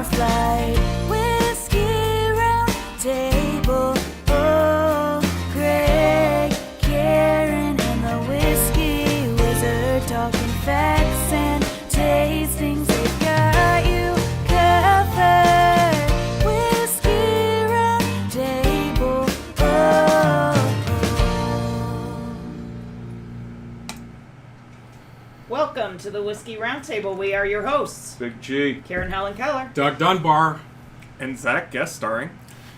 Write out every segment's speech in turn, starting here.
flight. Whiskey Roundtable. Oh, Greg, Karen, and the Whiskey Wizard talking facts and tastings. They've got you covered. Whiskey Roundtable. Welcome to the Whiskey Roundtable. We are your hosts. Big G. Karen Helen Keller. Doug Dunbar. And Zach guest starring.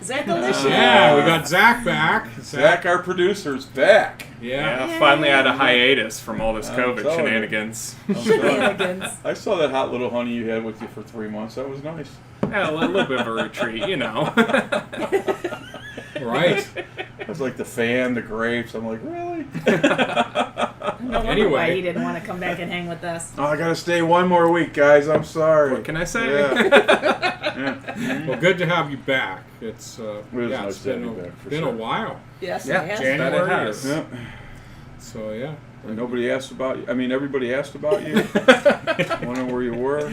Zach Delicious. Yeah, we got Zach back. Zach, our producer's back. Yeah. Finally had a hiatus from all this COVID telling you. shenanigans. Shenanigans. I saw that hot little honey you had with you for 3 months. That was nice. Yeah, a little bit of a retreat, you know. Right. It was like the fan, the grapes. I'm like, really? No wonder why he didn't want to come back and hang with us. Oh, I gotta stay one more week, guys. I'm sorry. What can I say? Yeah. Well, good to have you back. It's nice it's to have been, you back, for been sure. a while. Yes, Yeah, yes. January It has. is. Yeah. So yeah. And nobody asked about you. I mean, everybody asked about you. Wondering where you were.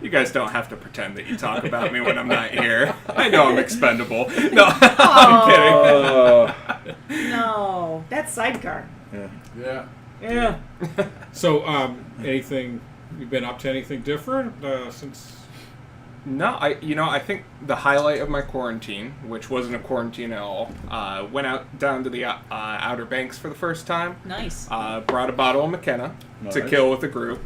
You guys don't have to pretend that you talk about me when I'm not here. I know I'm expendable. No, Oh. I'm kidding. No, that's Sidecar. Yeah. Yeah. So anything you've been up to? Anything different since? No, I think the highlight of my quarantine, which wasn't a quarantine at all, went out down to the Outer Banks for the first time. Nice. Brought a bottle of McKenna to Nice. kill with the group.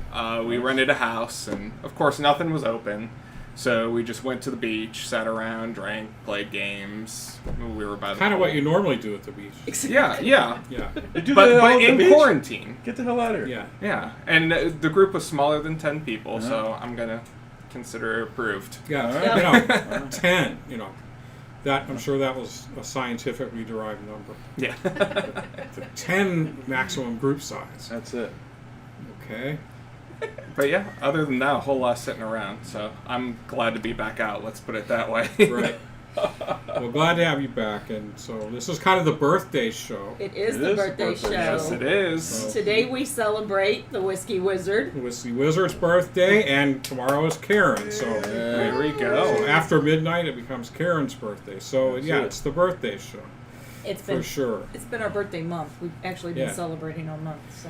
We rented a house, and of course nothing was open. So we just went to the beach, sat around, drank, played games. We were by the Kind of pool. what you normally do at the beach. Yeah. Yeah. You do But, that all but at the in beach? quarantine. Get the hell out of here. Yeah. Yeah. And the group was smaller than 10 people, Yeah. so I'm going to consider it approved. Yeah. Alright. You know, 10, you know. That I'm sure that was a scientifically derived number. Yeah. The 10 maximum group size. That's it. Okay. But yeah, other than that, a whole lot sitting around. So I'm glad to be back out. Let's put it that way. Right. Well, glad to have you back. And so this is kind of the birthday show. It is It the is the birthday birthday show. Yes, it is. Today we celebrate the Whiskey Wizard. It was the Wizard's birthday, and tomorrow is Karen. So, There we so go. after midnight, it becomes Karen's birthday. So That's yeah, it. it's the birthday show It's for been sure. It's been our birthday month. We've actually been Yeah. celebrating all month. So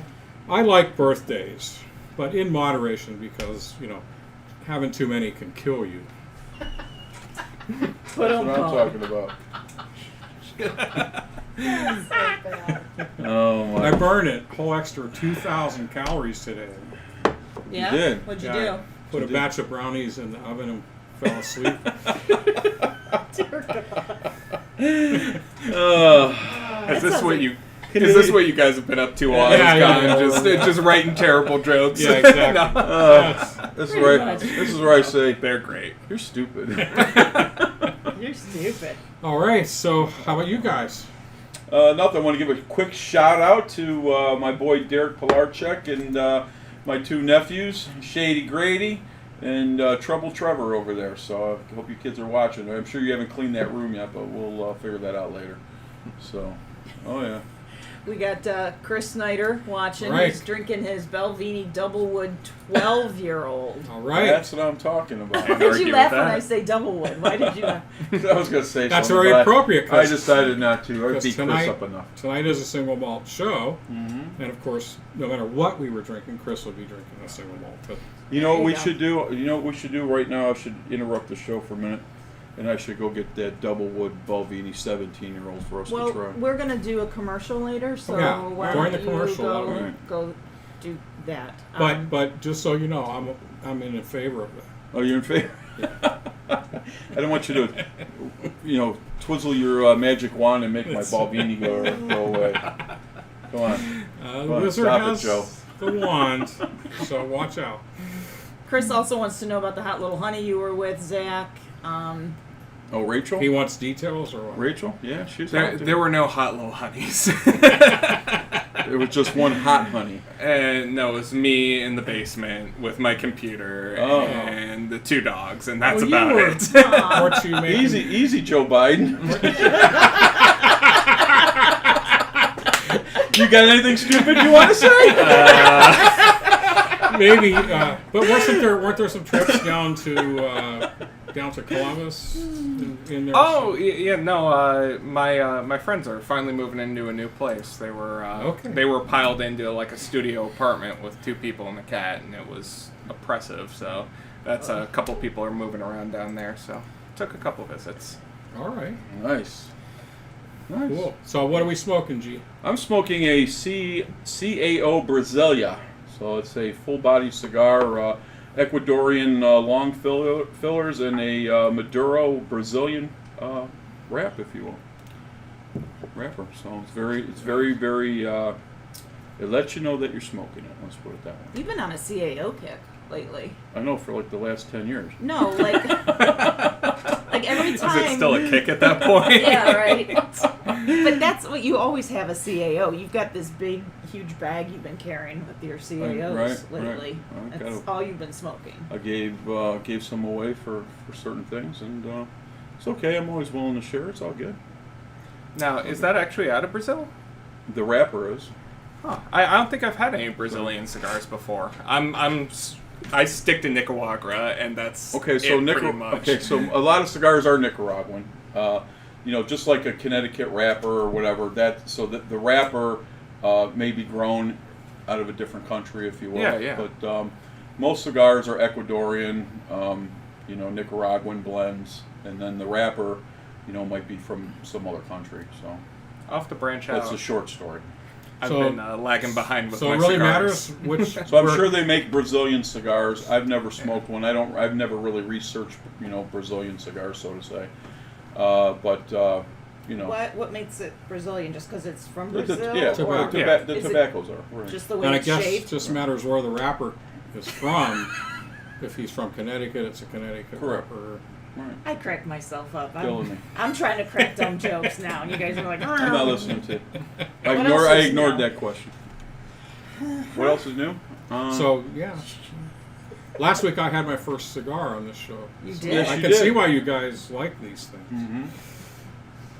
I like birthdays, but in moderation because you know having too many can kill you. put That's on what I'm call. talking about. Oh my. I burned it whole extra 2,000 calories today. Yeah. did. What'd you Yeah. do? Put a did. batch of brownies in the oven and fell asleep. Is this what you? Is this what you guys have been up to all Yeah, this time? yeah. Just writing terrible jokes. Yeah, exactly. No, Yes. This is Pretty where much. this is where I say they're great. you're stupid. You're stupid. All right. So how about you guys? Nothing. I want to give a quick shout out to my boy Derek Pilarchek and my two nephews, Shady Grady and Trouble Trevor over there. So I hope you kids are watching. I'm sure you haven't cleaned that room yet, but we'll figure that out later. So, oh yeah. We got Chris Snyder watching. Right. He's drinking his Belvini Doublewood 12-year-old. All right. That's what I'm talking about. Why Can't did argue you laugh with when that. I say Doublewood? Why did you laugh? I was gonna say That's something, very but appropriate, I 'cause- decided not to. I because beat Chris up enough. Tonight is a single malt show, Mm-hmm. and of course, no matter what we were drinking, Chris would be drinking a single malt. But You know what There we you go. should do? You know what we should do right now? I should interrupt the show for a minute, and I should go get that Doublewood Belvini 17-year-old for us to Well, try. we're gonna do a commercial later, so Yeah, why during don't the you commercial, go, that way. go do that? but just so you know, I'm in favor of that. Oh, you're in favor? I don't want you to, twizzle your magic wand and make my Balvini go away. Come on. The Come on, wizard stop it, has Joe. the wand, so watch out. Chris also wants to know about the hot little honey you were with, Zach. Oh, Rachel? He wants details or what? Rachel? Yeah, she's There, hot, too. there were no hot little honeys. It was just one hot honey. And no, it was me in the basement with my computer Oh. and the two dogs, and that's Well, you about were- it. Weren't you making, Easy, Joe Biden. You got anything stupid you want to say? maybe? But weren't there some trips down to Columbus in there? Oh yeah, no. My friends are finally moving into a new place. They were Okay. they were piled into like a studio apartment with two people and a cat, and it was oppressive. So that's a couple people are moving around down there. So took a couple visits. All right. Nice. Nice. Cool. So what are we smoking, G? I'm smoking a CAO Brasilia. So it's a full-body cigar, Ecuadorian long fillers, and a Maduro Brazilian wrap, if you will. Wrapper. So it's very, very. It lets you know that you're smoking it. Let's put it that way. You've been on a CAO kick lately. I know for like the last 10 years. No, like every time. Is it still a kick at that point? Yeah, right. But that's what you always have a CAO. You've got this big, huge bag you've been carrying with your CAOs Right, lately. right. That's all you've been smoking. I gave some away for certain things, and it's okay. I'm always willing to share. It's all good. Now, is that actually out of Brazil? The wrapper is. Huh. I don't think I've had any Brazilian cigars before. I stick to Nicaragua, and that's Okay, so it pretty much. Okay, so a lot of cigars are Nicaraguan. Just like a Connecticut wrapper or whatever. The wrapper may be grown out of a different country, if you will. Yeah, yeah. But most cigars are Ecuadorian, Nicaraguan blends, and then the wrapper, might be from some other country. So I'll have to branch that's out. a short story. I've So- been lagging behind with So my it really cigars. matters which. So I'm where- sure they make Brazilian cigars. I've never smoked one. I've never really researched, Brazilian cigars, so to say. But What makes it Brazilian? Just because it's from the Brazil? Tobacco. or the is it tobaccos are. Right. just the way And I it's guess shaped? it just matters where the wrapper is from. If he's from Connecticut, it's a Connecticut Correct. wrapper. Right. I crack myself up. Killing me. I'm trying to crack dumb jokes now, and you guys are like, I'm not listening to. I What else is ignored new? that question. What else is new? So yeah. Last week I had my first cigar on this show. You So did? Yes, I you can did. see why you guys like these things. Mm-hmm.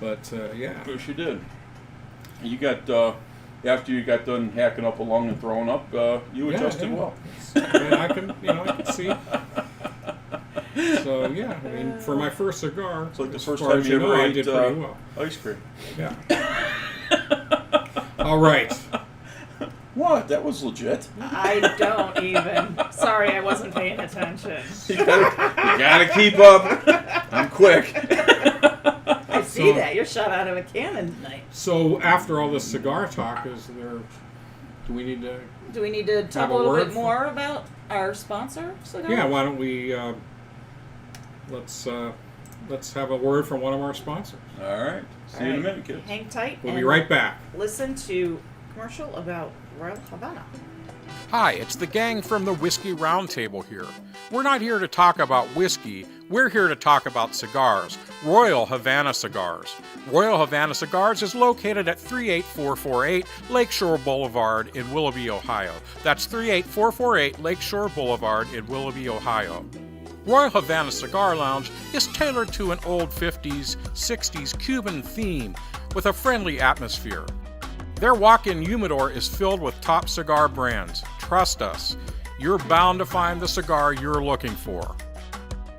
But yeah. Yes, you did. You got after you got done hacking up a lung and throwing up, you Yeah, adjusted yeah. well. And I can see. So yeah, I mean, for my first cigar, It's like the as first far time as you ever I ate did pretty well. ice cream. Yeah. All right. What? That was legit. I don't even. Sorry, I wasn't paying attention. You gotta keep up. I'm quick. I see So- that. You're shot out of a cannon tonight. So after all this cigar talk, do we need to? Do we need to talk Have a a little word bit for- more about our sponsor, Cigars? Yeah. Why don't we? Let's have a word from one of our sponsors. All right. See you in a minute, kids. Hang tight. We'll and be right back. Listen to commercial about Royal Havana. Hi, it's the gang from the Whiskey Roundtable here. We're not here to talk about whiskey, we're here to talk about cigars. Royal Havana Cigars. Royal Havana Cigars is located at 38448 Lakeshore Boulevard in Willoughby, Ohio. That's 38448 Lakeshore Boulevard in Willoughby, Ohio. Royal Havana Cigar Lounge is tailored to an old 50s, 60s Cuban theme with a friendly atmosphere. Their walk-in humidor is filled with top cigar brands. Trust us, you're bound to find the cigar you're looking for.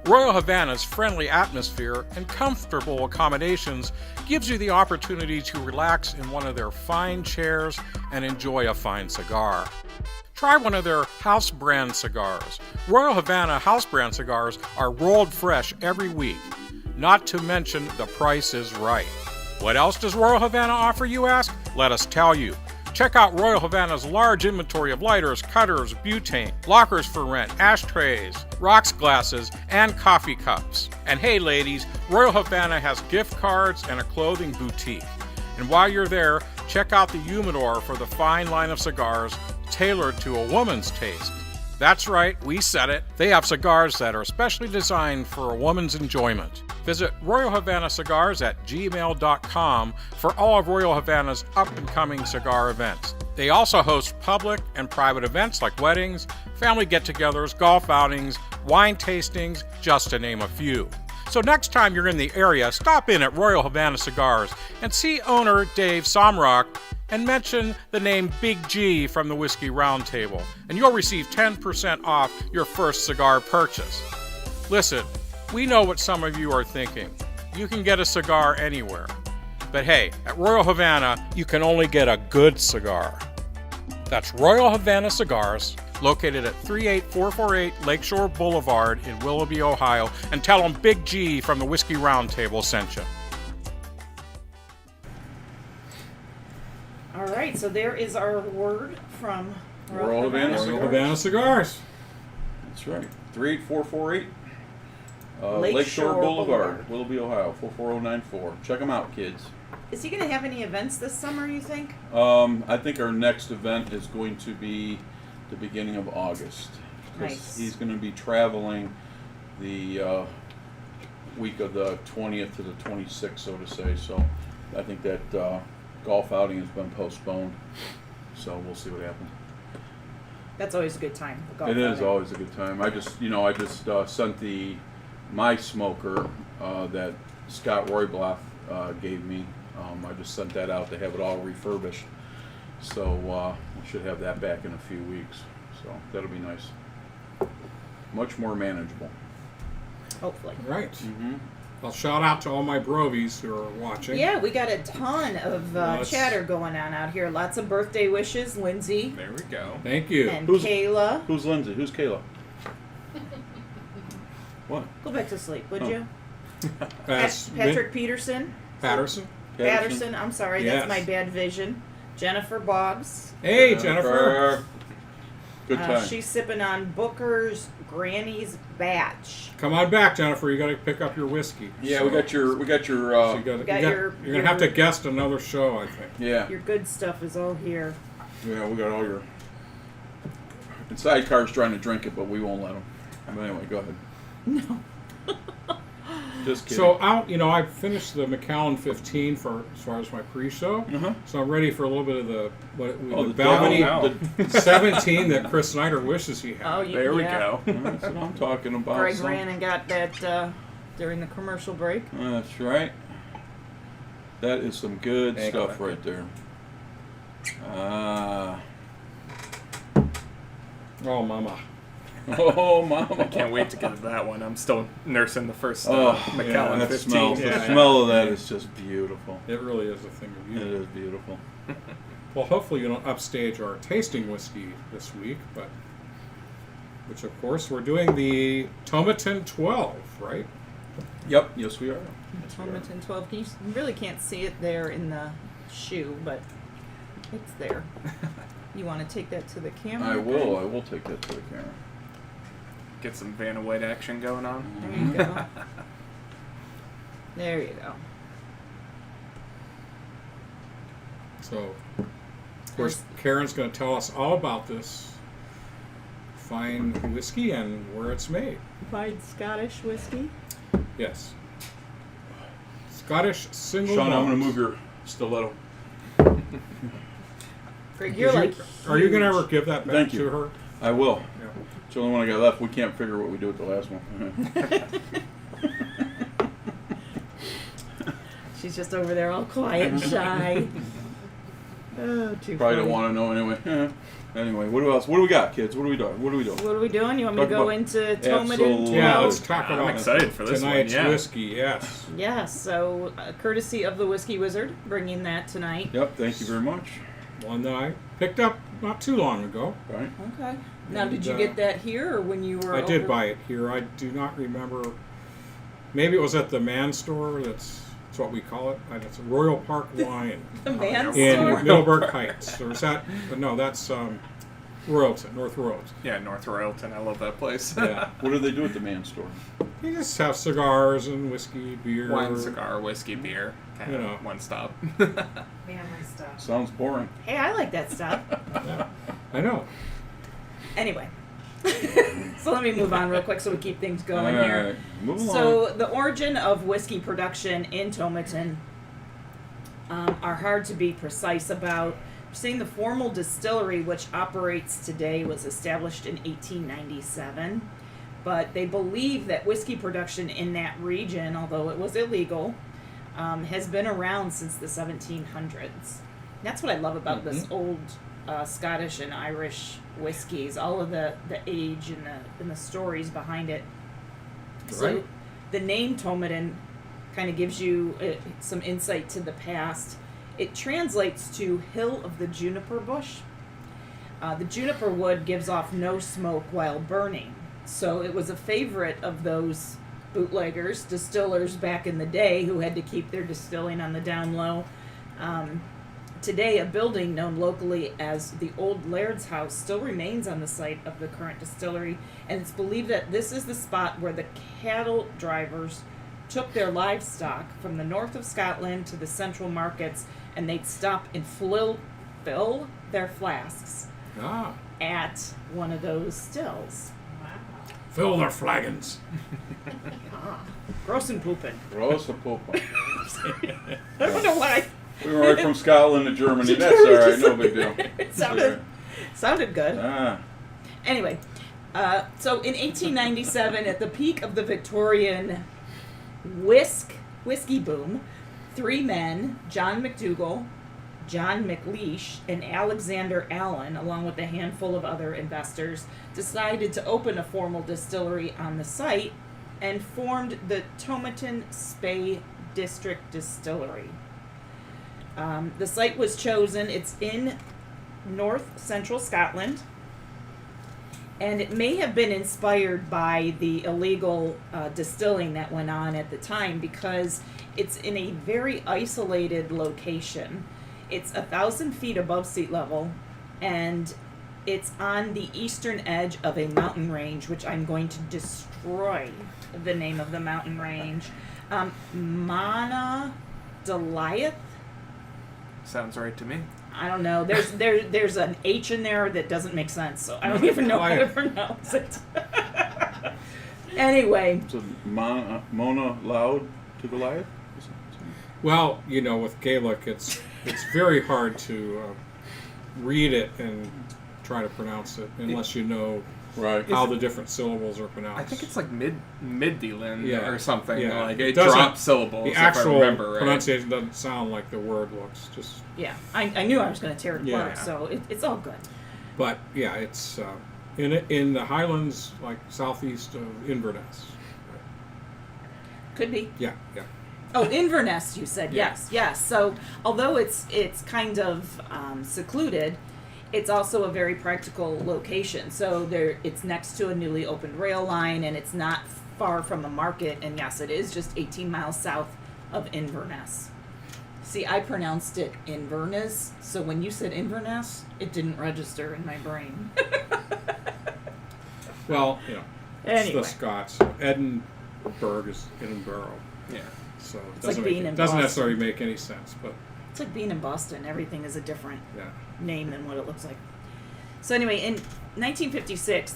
Royal Havana's friendly atmosphere and comfortable accommodations gives you the opportunity to relax in one of their fine chairs and enjoy a fine cigar. Try one of their house brand cigars. Royal Havana house brand cigars are rolled fresh every week. Not to mention the price is right. What else does Royal Havana offer, you ask? Let us tell you. Check out Royal Havana's large inventory of lighters, cutters, butane, lockers for rent, ashtrays, rocks glasses, and coffee cups. And hey ladies, Royal Havana has gift cards and a clothing boutique. And while you're there, check out the humidor for the fine line of cigars tailored to a woman's taste. That's right, we said it. They have cigars that are specially designed for a woman's enjoyment. Visit Royal Havana Cigars at gmail.com for all of Royal Havana's up-and-coming cigar events. They also host public and private events like weddings, family get-togethers, golf outings, wine tastings, just to name a few. So next time you're in the area, stop in at Royal Havana Cigars and see owner Dave Somrock and mention the name Big G from the Whiskey Roundtable, and you'll receive 10% off your first cigar purchase. Listen, we know what some of you are thinking. You can get a cigar anywhere. But hey, at Royal Havana, you can only get a good cigar. That's Royal Havana Cigars, located at 38448 Lakeshore Boulevard in Willoughby, Ohio, and tell them Big G from the Whiskey Roundtable sent you. All right, so there is our word from Royal Havana Royal Cigars. Havana Cigars. That's right. 38448 Lakeshore Lakeshore Boulevard, Boulevard. Willoughby, Ohio, 44094. Check them out, kids. Is he going to have any events this summer, you think? I think our next event is going to be the beginning of August. 'Cause Nice. He's going to be traveling the week of the 20th to the 26th, so to say. So I think that golf outing has been postponed. So we'll see what happens. That's always a good time. the golf It is outing. always a good time. I just sent my smoker that Scott Roybloff gave me. I just sent that out to have it all refurbished. So we should have that back in a few weeks. So that'll be nice. Much more manageable. Hopefully. Right. Mm-hmm. Well, shout out to all my brovies who are watching. Yeah, we got a ton of Let's- chatter going on out here. Lots of birthday wishes. Lindsay There we go. Thank you. and Who's- Kayla. Who's Lindsay? Who's Kayla? What? Go back to sleep, would Oh. you? That's Patrick Peterson. Patterson. Patterson. I'm sorry, Yes. that's my bad vision. Jennifer Boggs. Hey, Jennifer. Good time. She's sipping on Booker's Granny's Batch. Come on back, Jennifer. You got to pick up your whiskey. Yeah, So- we got your. so you gotta- Got you got- your- you're going to have to guest another show, I think. Yeah. Your good stuff is all here. Yeah, we got all your. And Sidecar's trying to drink it, but we won't let him. But anyway, go ahead. No. Just kidding. So, I finished the Macallan 15 as far as my pre-show. Uh-huh. So I'm ready for a little bit of the Oh, the the Balvenie devil. 17 that Chris Snyder wishes he had. Oh, There we yeah. go. That's what I'm talking about. Greg son. ran and got that during the commercial break. That's right. That is some good Hang stuff on. right there. Ah. Oh, mama. Oh, mama. I can't wait to get to that one. I'm still nursing the first Oh, Macallan that 15. smell. Yeah. The smell of that is just beautiful. It really is a thing of It beauty. is beautiful. Well, hopefully you don't upstage our tasting whiskey this week, but which of course we're doing the Tomatin 12, right? Yep. Yes, we are. Tomatin 12. You really can't see it there in the shoe, but it's there. You want to take that to the camera? I will. Greg? I will take that to the camera. Get some Vanna White action going on. There you go. There you go. So, of course, Karen's going to tell us all about this fine whiskey and where it's made. Fine Scottish whiskey. Yes. Scottish single Sean, I'm malt. going to move your stiletto. Greg, you're Did like. Are you going to huge. ever give that back Thank to you. her? I will. Yeah. It's the only one I got left. We can't figure what we do with the last one. She's just over there all quiet and shy. Oh, too Probably funny. don't want to know anyway. Anyway, what else? What do we got, kids? What are we doing? What are we doing? What are we doing? You want me to Talk go about- into Absolutely. Tomatin 12? Yeah, let's talk I'm about excited for this one. tonight's Yeah. whiskey. Yes. Yeah, so courtesy of the Whiskey Wizard, bringing that tonight. Yep. Thank you very much. One that I picked up not too long ago. Right. Okay. Now, And, did you get that here or when you were I did over- buy it here. I do not remember. Maybe it was at the Man Store. That's what we call it. It's Royal Park Wine the man in store? Middleburg Heights. Or is that? No, that's Royalton, North Royalton. Yeah, North Royalton. I love that place. Yeah. What do they do at the man store? You just have cigars and whiskey, beer. Wine, cigar, whiskey, beer. Kind You of know. one stop. Man, my stuff. Sounds boring. Hey, I like that stuff. Yeah, I know. Anyway. So let me move on real quick so we keep things going All here. right. Move along. So the origin of whiskey production in Tomatin are hard to be precise about. Saying the formal distillery, which operates today, was established in 1897, but they believe that whiskey production in that region, although it was illegal, has been around since the 1700s. That's what I love about this old Scottish and Irish whiskeys, all of the age and the stories behind it. So Right. the name Tomatin kind of gives you some insight to the past. It translates to hill of the juniper bush. The juniper wood gives off no smoke while burning, so it was a favorite of those bootleggers, distillers back in the day who had to keep their distilling on the down low. Today, a building known locally as the Old Laird's House still remains on the site of the current distillery, and it's believed that this is the spot where the cattle drivers took their livestock from the north of Scotland to the central markets, and they'd stop and fill their flasks Ah, at one of those stills. fill their flagons. Gross and pooping. Rosa Popa. I don't know why. We were right from Scotland to Germany. That's all right. No big deal. It sounded good. Ah. Anyway, so in 1897, at the peak of the Victorian whiskey boom, three men, John McDougall, John McLeish, and Alexander Allen, along with a handful of other investors, decided to open a formal distillery on the site and formed the Tomatin Spey District Distillery. The site was chosen. It's in north central Scotland, and it may have been inspired by the illegal distilling that went on at the time because it's in a very isolated location. It's 1,000 feet above sea level, and it's on the eastern edge of a mountain range, which I'm going to destroy the name of the mountain range. Mana Deliath? Sounds right to me. I don't know. There's an H in there that doesn't make sense, so I don't even know how to pronounce it. Anyway. So Mona Loud to Goliath? Well, you know, with Gaelic, it's very hard to read it and try to pronounce it unless you know Right. how the different syllables are pronounced. I think it's like Midland Yeah. or something. Yeah. Like It it doesn't- drops syllables. the if I actual remember right. pronunciation doesn't sound like the word looks. Just, Yeah, I knew I was going to tear it apart, Yeah. so it's all good. but yeah, it's in the Highlands, like southeast of Inverness. Could be. Yeah, yeah. Oh, Inverness, you said. Yeah. Yes. So although it's kind of secluded, it's also a very practical location. So it's next to a newly opened rail line, and it's not far from the market. And yes, it is just 18 miles south of Inverness. See, I pronounced it Inverness, so when you said Inverness, it didn't register in my brain. Well, you know, it's Anyway. the Scots. Edinburgh is Edinburgh, Yeah. so it It's like doesn't, being in doesn't Boston. necessarily make any sense. But It's like being in Boston. Everything is a different yeah, name than what it looks like. So anyway, in 1956,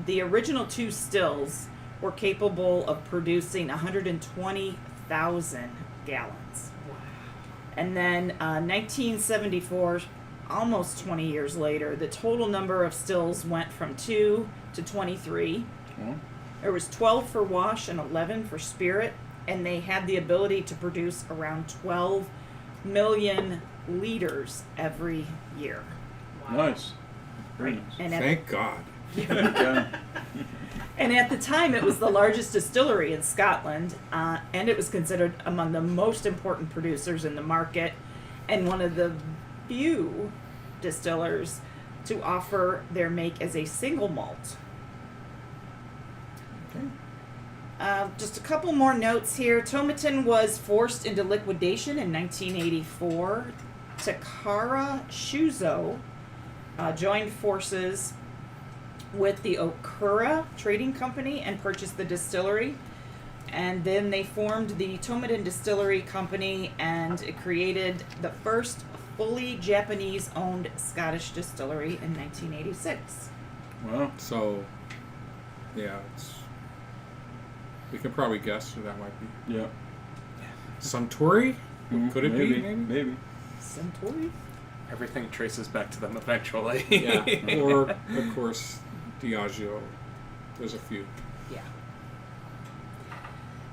the original two stills were capable of producing 120,000 gallons. Wow. And then 1974, almost 20 years later, the total number of stills went from 2 to 23. Oh. There was 12 for wash and 11 for spirit, and they had the ability to produce around 12 million liters every year. Nice. Very nice. And at, thank God. Okay. and at the time, it was the largest distillery in Scotland, and it was considered among the most important producers in the market, and one of the few distillers to offer their make as a single malt. Just a couple more notes here. Tomatin was forced into liquidation in 1984. Takara Shuzo joined forces with the Okura Trading Company and purchased the distillery. And then they formed the Tomatin Distillery Company, and it created the first fully Japanese-owned Scottish distillery in 1986. Wow. So, yeah, we can probably guess who that might be. Yeah. Suntory? Could it maybe, be? Maybe. Maybe. Suntory? Everything traces back to them eventually. Yeah. Or, of course, Diageo. There's a few. Yeah.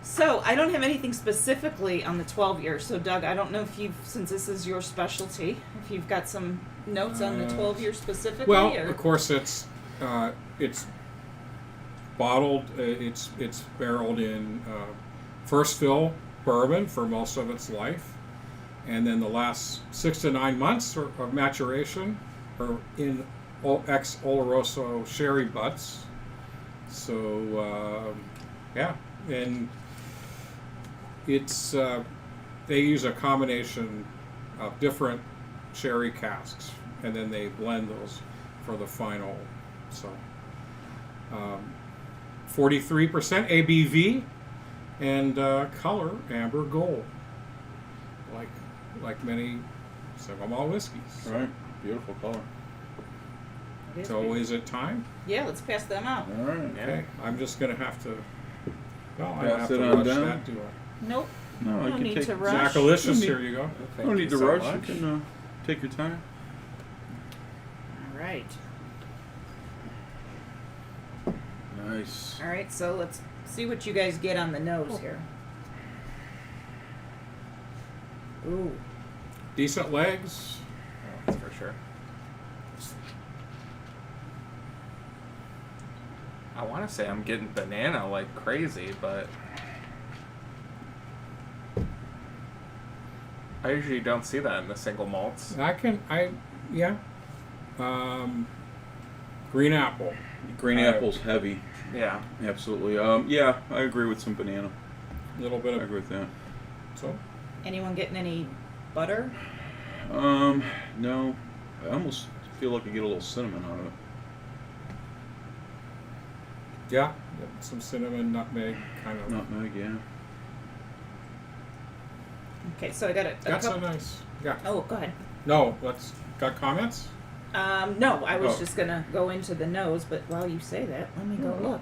So I don't have anything specifically on the 12 years. So Doug, I don't know if since this is your specialty, if you've got some notes on the 12 years specifically. Well, or? of course, it's bottled. It's barreled in first fill bourbon for most of its life, and then the last 6 to 9 months of maturation are in ex Oloroso sherry butts. So yeah, and it's they use a combination of different sherry casks, and then they blend those for the final. So 43% ABV, and color amber gold, like many single malt whiskeys. Right. Beautiful color. It is So good. is it time? Yeah, let's pass them out. All right. Okay, I'm just gonna have to. Well, I Pass have it to on rush down. that, do I? Nope. No, I No can need take. to rush. Jackalicious, here you go. Thank No need you to so rush. much. You can take your time. All right. Nice. All right. So let's see what you guys get on the nose here. Ooh. Decent legs. Oh, that's for sure. I want to say I'm getting banana like crazy, but I usually don't see that in the single malts. Yeah. Green apple. Green apple's heavy. Yeah. Absolutely. Yeah, I agree with some banana. A little bit I of agree with that. so. Anyone getting any butter? No. I almost feel like I get a little cinnamon out of it. Yeah, some cinnamon, nutmeg, kind of. Nutmeg, yeah. Okay, so I got a That's couple. a nice. Yeah. Oh, go ahead. No, let's. Got comments? No, I was Oh. just gonna go into the nose, but while you say that, let me go look.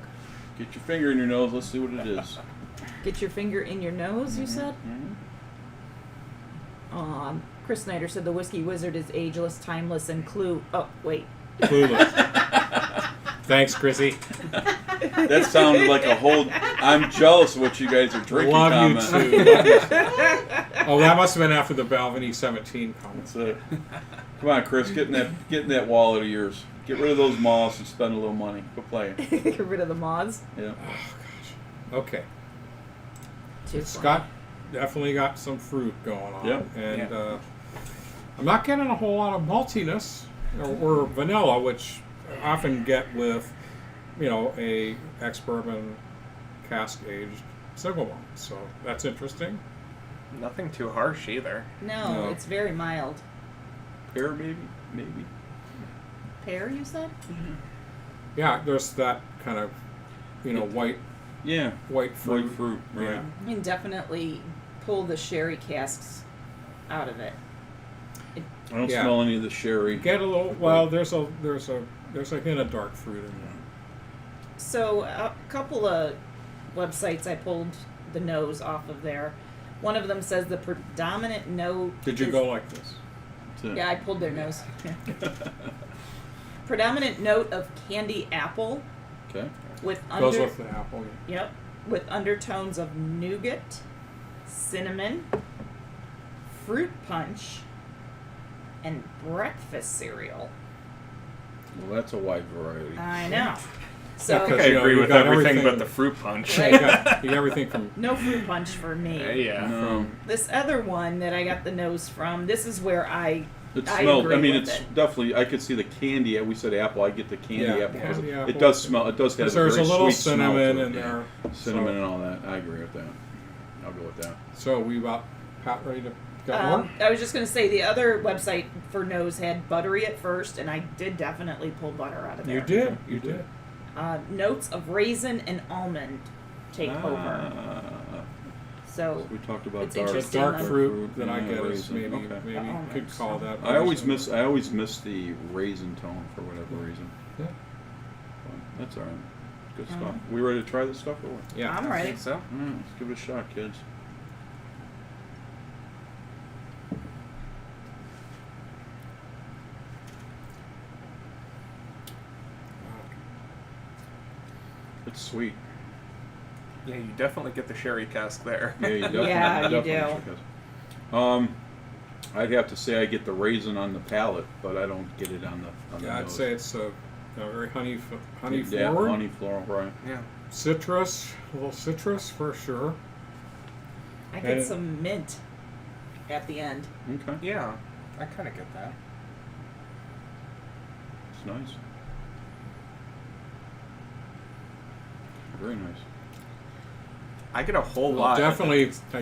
Get your finger in your nose. Let's see what it is. Get your finger in your nose, you said? Mhm. Chris Snyder said the Whiskey Wizard is ageless, timeless, and Oh, wait. Clueless. Thanks, Chrissy. That sounded like a whole. I'm jealous of what you guys are drinking. Love comment. you too. Love you too. Oh, that must have been after the Balvenie 17 comment. That's it. Come on, Chris, get in that wallet of yours. Get rid of those moths and spend a little money. Quit playing. Get rid of the moths. Yeah. Okay. Too It's funny. got definitely got some fruit going on. Yep. And I'm not getting a whole lot of maltiness or vanilla, which I often get with, a ex-bourbon cask aged single malt. So that's interesting. Nothing too harsh either. No, No. it's very mild. Pear, maybe. Pear, you said? Yeah, there's that kind of, white Yeah. fruit. White fruit. Right. Yeah. You can definitely pull the sherry casks out of it. I don't Yeah. smell any of the sherry. Get a little. Well, there's a hint of dark fruit in there. So a couple of websites I pulled the nose off of there. One of them says the predominant note. Did you is- go like this? That's it. Yeah, I pulled their nose. Predominant note of candy apple Okay. with Goes with the apple. Yep, with undertones of nougat, cinnamon, fruit punch, and breakfast cereal. Well, that's a wide variety. I know. Yeah, So I think 'cause, I agree you've with got everything everything- but the fruit punch. Right. You got everything from. no fruit punch for me. Yeah. No. This other one that I got the nose from, this is where I It I smells. agree I mean, with it's it. definitely. I could see the candy. We said apple. I get the candy Yeah, apple because candy apple. it does smell. It does have Because a there's a very little sweet smell to cinnamon it, in yeah. there. Cinnamon and all that. I agree with that. I'll go with that. So we about Pat ready to got more? I was just gonna say the other website for nose had buttery at first, and I did definitely pull butter out of there. You did. You did. Notes of raisin and almond take over. So We talked about It's dark, interesting Dark on- fruit that I yeah, get is raisin. maybe Okay. maybe you almonds. could call that. I always raisin. miss the raisin tone for whatever reason. Yeah. But that's all right. Good stuff. Alright. We ready to try this stuff or what? Yeah. I'm I ready. think so. All right, let's give it a shot, kids. It's sweet. Yeah, you definitely get the sherry cask there. Yeah, you definitely, Yeah, you definitely do. should have. I'd have to say I get the raisin on the palate, but I don't get it on the Yeah, I'd nose. say it's a very honey Yeah, forward. honey floral, right? Yeah. Citrus, a little citrus for sure. I get And- some mint at the end. Okay, Yeah, I kind of get that. it's nice. Very nice. I get a whole Well, lot. I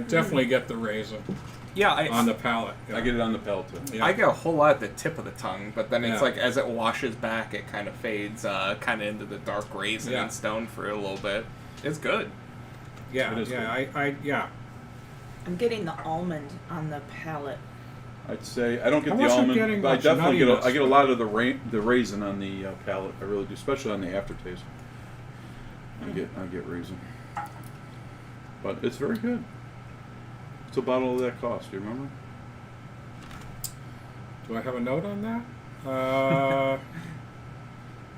definitely get the raisin Yeah, on the palate. Yeah. I get it on the palate too. Yeah. I get a whole lot at the tip of the tongue, but then it's Yeah. like as it washes back, it kind of fades, kind of into the dark raisin Yeah. and stone for a little bit. It's good. Yeah, It is yeah. I'm getting the almond on the palate. I'd say I don't get I the wasn't almond, getting but I much definitely nuttiness. I get a lot of the raisin on the palate. I really do, especially on the aftertaste. I get raisin, but it's very good. What's a bottle of that cost? Do you remember? Do I have a note on that?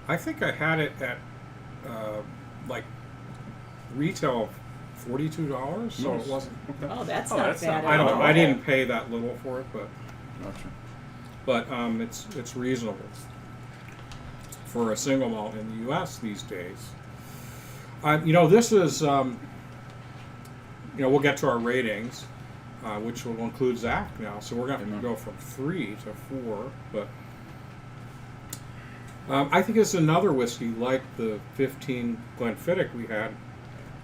I think I had it at like retail $42, so Nice. it wasn't. Oh, that's Oh, not that's bad not- at all. I didn't pay that little for it, Gotcha. but it's reasonable for a single malt in the U.S. these days. This is we'll get to our ratings, which will include Zach now. So we're going to Amen. go from 3 to 4, but I think it's another whiskey like the 15 Glenfiddich we had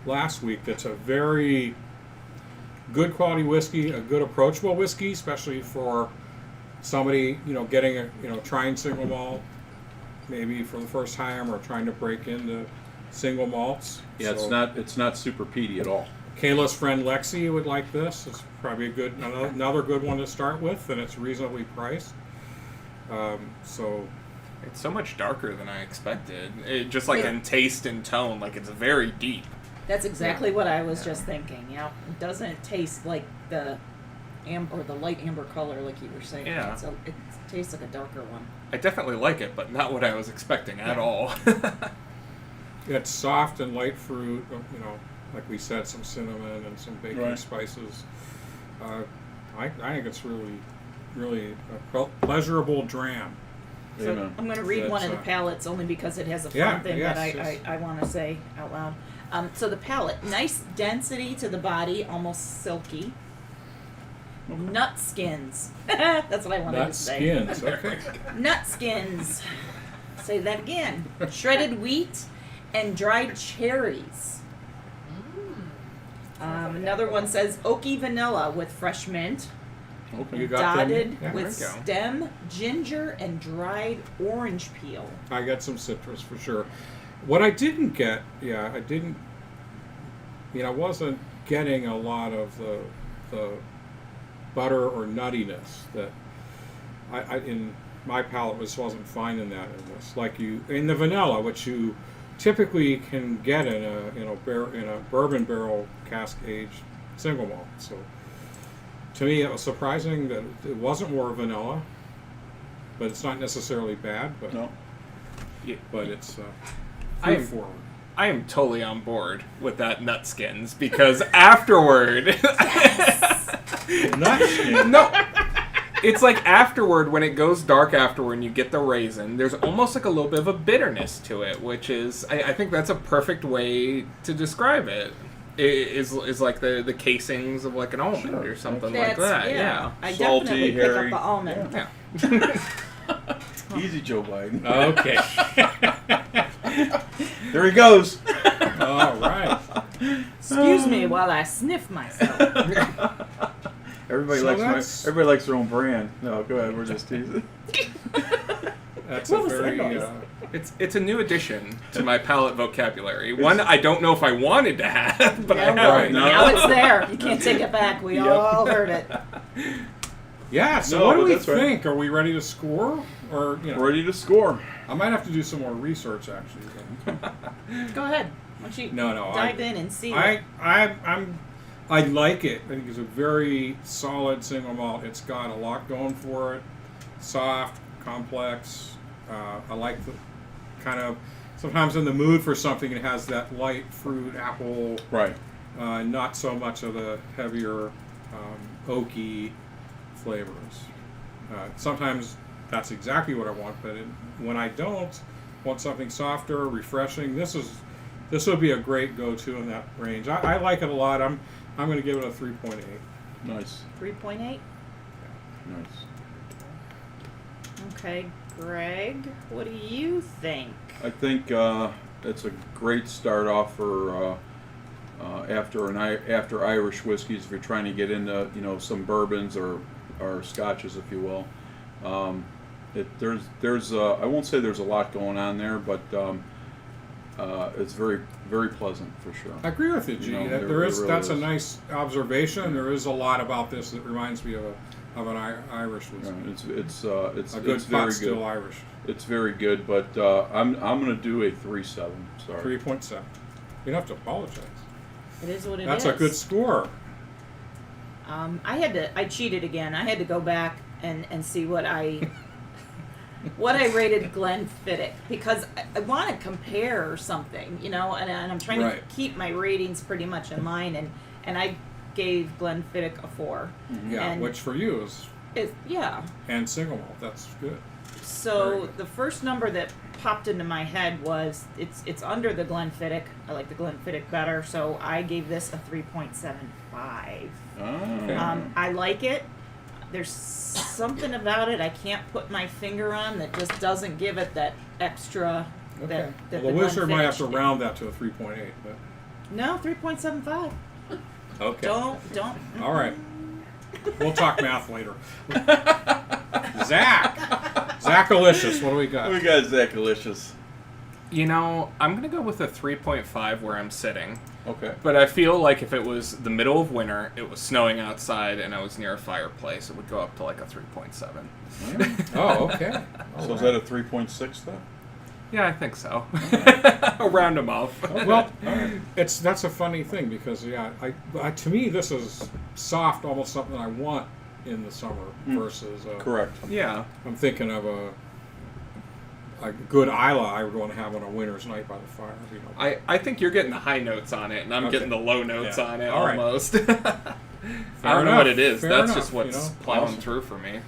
last week. That's a very good quality whiskey, a good approachable whiskey, especially for somebody, getting trying single malt, maybe for the first time, or trying to break into single malts. Yeah, So, it's not super peaty at all. Kayla's friend Lexi would like this. It's probably another good one to start with, and it's reasonably priced. So It's so much darker than I expected. Just like in taste and tone, like it's very deep. That's exactly what I was just thinking. Yeah, it doesn't taste like the amber or the light amber color like you were saying. Yeah. It tastes like a darker one. I definitely like it, but not what I was expecting at all. it's soft and light fruit. Like we said, some cinnamon and some baking Right. spices. I think it's really, really a pleasurable dram. So Amen. I'm going to read one of the That's, palettes only because it has a fun Yeah, thing yes, that yes. I want to say out loud. So the palate, nice density to the body, almost silky. Nut skins. That's what I wanted to Nut say. skins. Okay. Nut skins. Say that again. Shredded wheat and dried cherries. Another one says oaky vanilla with fresh mint, Okay. You got them? dotted Yeah, with there you go. stem, ginger, and dried orange peel. I got some citrus for sure. What I didn't get, I wasn't getting a lot of the butter or nuttiness that I in my palate wasn't finding that in this. Like in the vanilla, which you typically can get in a bourbon barrel cask aged single malt. So to me, it was surprising that it wasn't more vanilla, but it's not necessarily bad. But No. but it's I food am- forward. I am totally on board with that nut skins because afterward, Nut skin. no, it's like afterward when it goes dark afterward and you get the raisin. There's almost like a little bit of a bitterness to it, which is I think that's a perfect way to describe it. Is like the casings of like an almond Sure. or something like that. Yeah. I Salty, definitely pick hairy. up the almond. Yeah. Easy, Joe Biden. Okay. There he goes. All right. Excuse me while I sniff myself. Everybody So likes that's- everybody likes their own brand. No, go ahead. We're just teasing. That's What a was that very noise? It's a new addition to my palate vocabulary. One I don't know if I wanted to have, but I Yeah, have right. it No. Now it's there. You can't take it back. We Yep. all heard it. yeah. So No, what do but we that's right. think? Are we ready to score, or Ready to score. I might have to do some more research actually. Go ahead. Why don't you No, dive in and see? I like it. I think it's a very solid single malt. It's got a lot going for it. Soft, complex. I like the kind of sometimes in the mood for something. It has that light fruit, apple. Right. Not so much of the heavier oaky flavors. Sometimes that's exactly what I want, but when I don't want something softer, refreshing, this would be a great go-to in that range. I like it a lot. I'm going to give it a 3.8. Nice. 3.8. Nice. Okay, Greg, what do you think? I think it's a great start off for after Irish whiskeys if you're trying to get into some bourbons or scotches, if you will. There's I won't say there's a lot going on there, but it's very, very pleasant for sure. I agree with you, G. There There is really that's a is. nice observation. There is a lot about this that reminds me of an Irish Yeah, whiskey. it's A good it's very pot still good. Irish. It's very good, but I'm going to do a 3.7. Sorry. 3.7. You don't have to apologize. It is what it is. That's a good score. I cheated again. I had to go back and see what I rated Glenfiddich because I want to compare something, and I'm trying Right. to keep my ratings pretty much in line, and I gave Glenfiddich a 4. Yeah, And which for you is and single malt. That's good. Very So good. the first number that popped into my head was it's under the Glenfiddich. I like the Glenfiddich better, so I gave this a 3.75. Oh. I like it. There's something about it I can't put my finger on that just doesn't give it that extra. Okay. That Well, the Whistler might have to Glenfiddich did. round that to a 3.8, but No, 3.75. okay. Don't. All right. We'll talk math later. Zachalicious, what do we got? We got Zachalicious. You know, I'm going to go with a 3.5 where I'm sitting. Okay. But I feel like if it was the middle of winter, it was snowing outside, and I was near a fireplace, it would go up to like a 3.7. Oh, okay. So is that a 3.6 then? Yeah, I think so. I'll round them off. Well, that's a funny thing because I to me this is soft, almost something I want in the summer versus Correct. Yeah. I'm thinking of a good Isla I would want to have on a winter's night by the fire. You know. I think you're getting the high notes on it, and I'm Okay. getting the low notes Yeah. on it All right. almost. I don't know enough. what it is. Fair That's enough, just what's you know. plowing Awesome. through for me.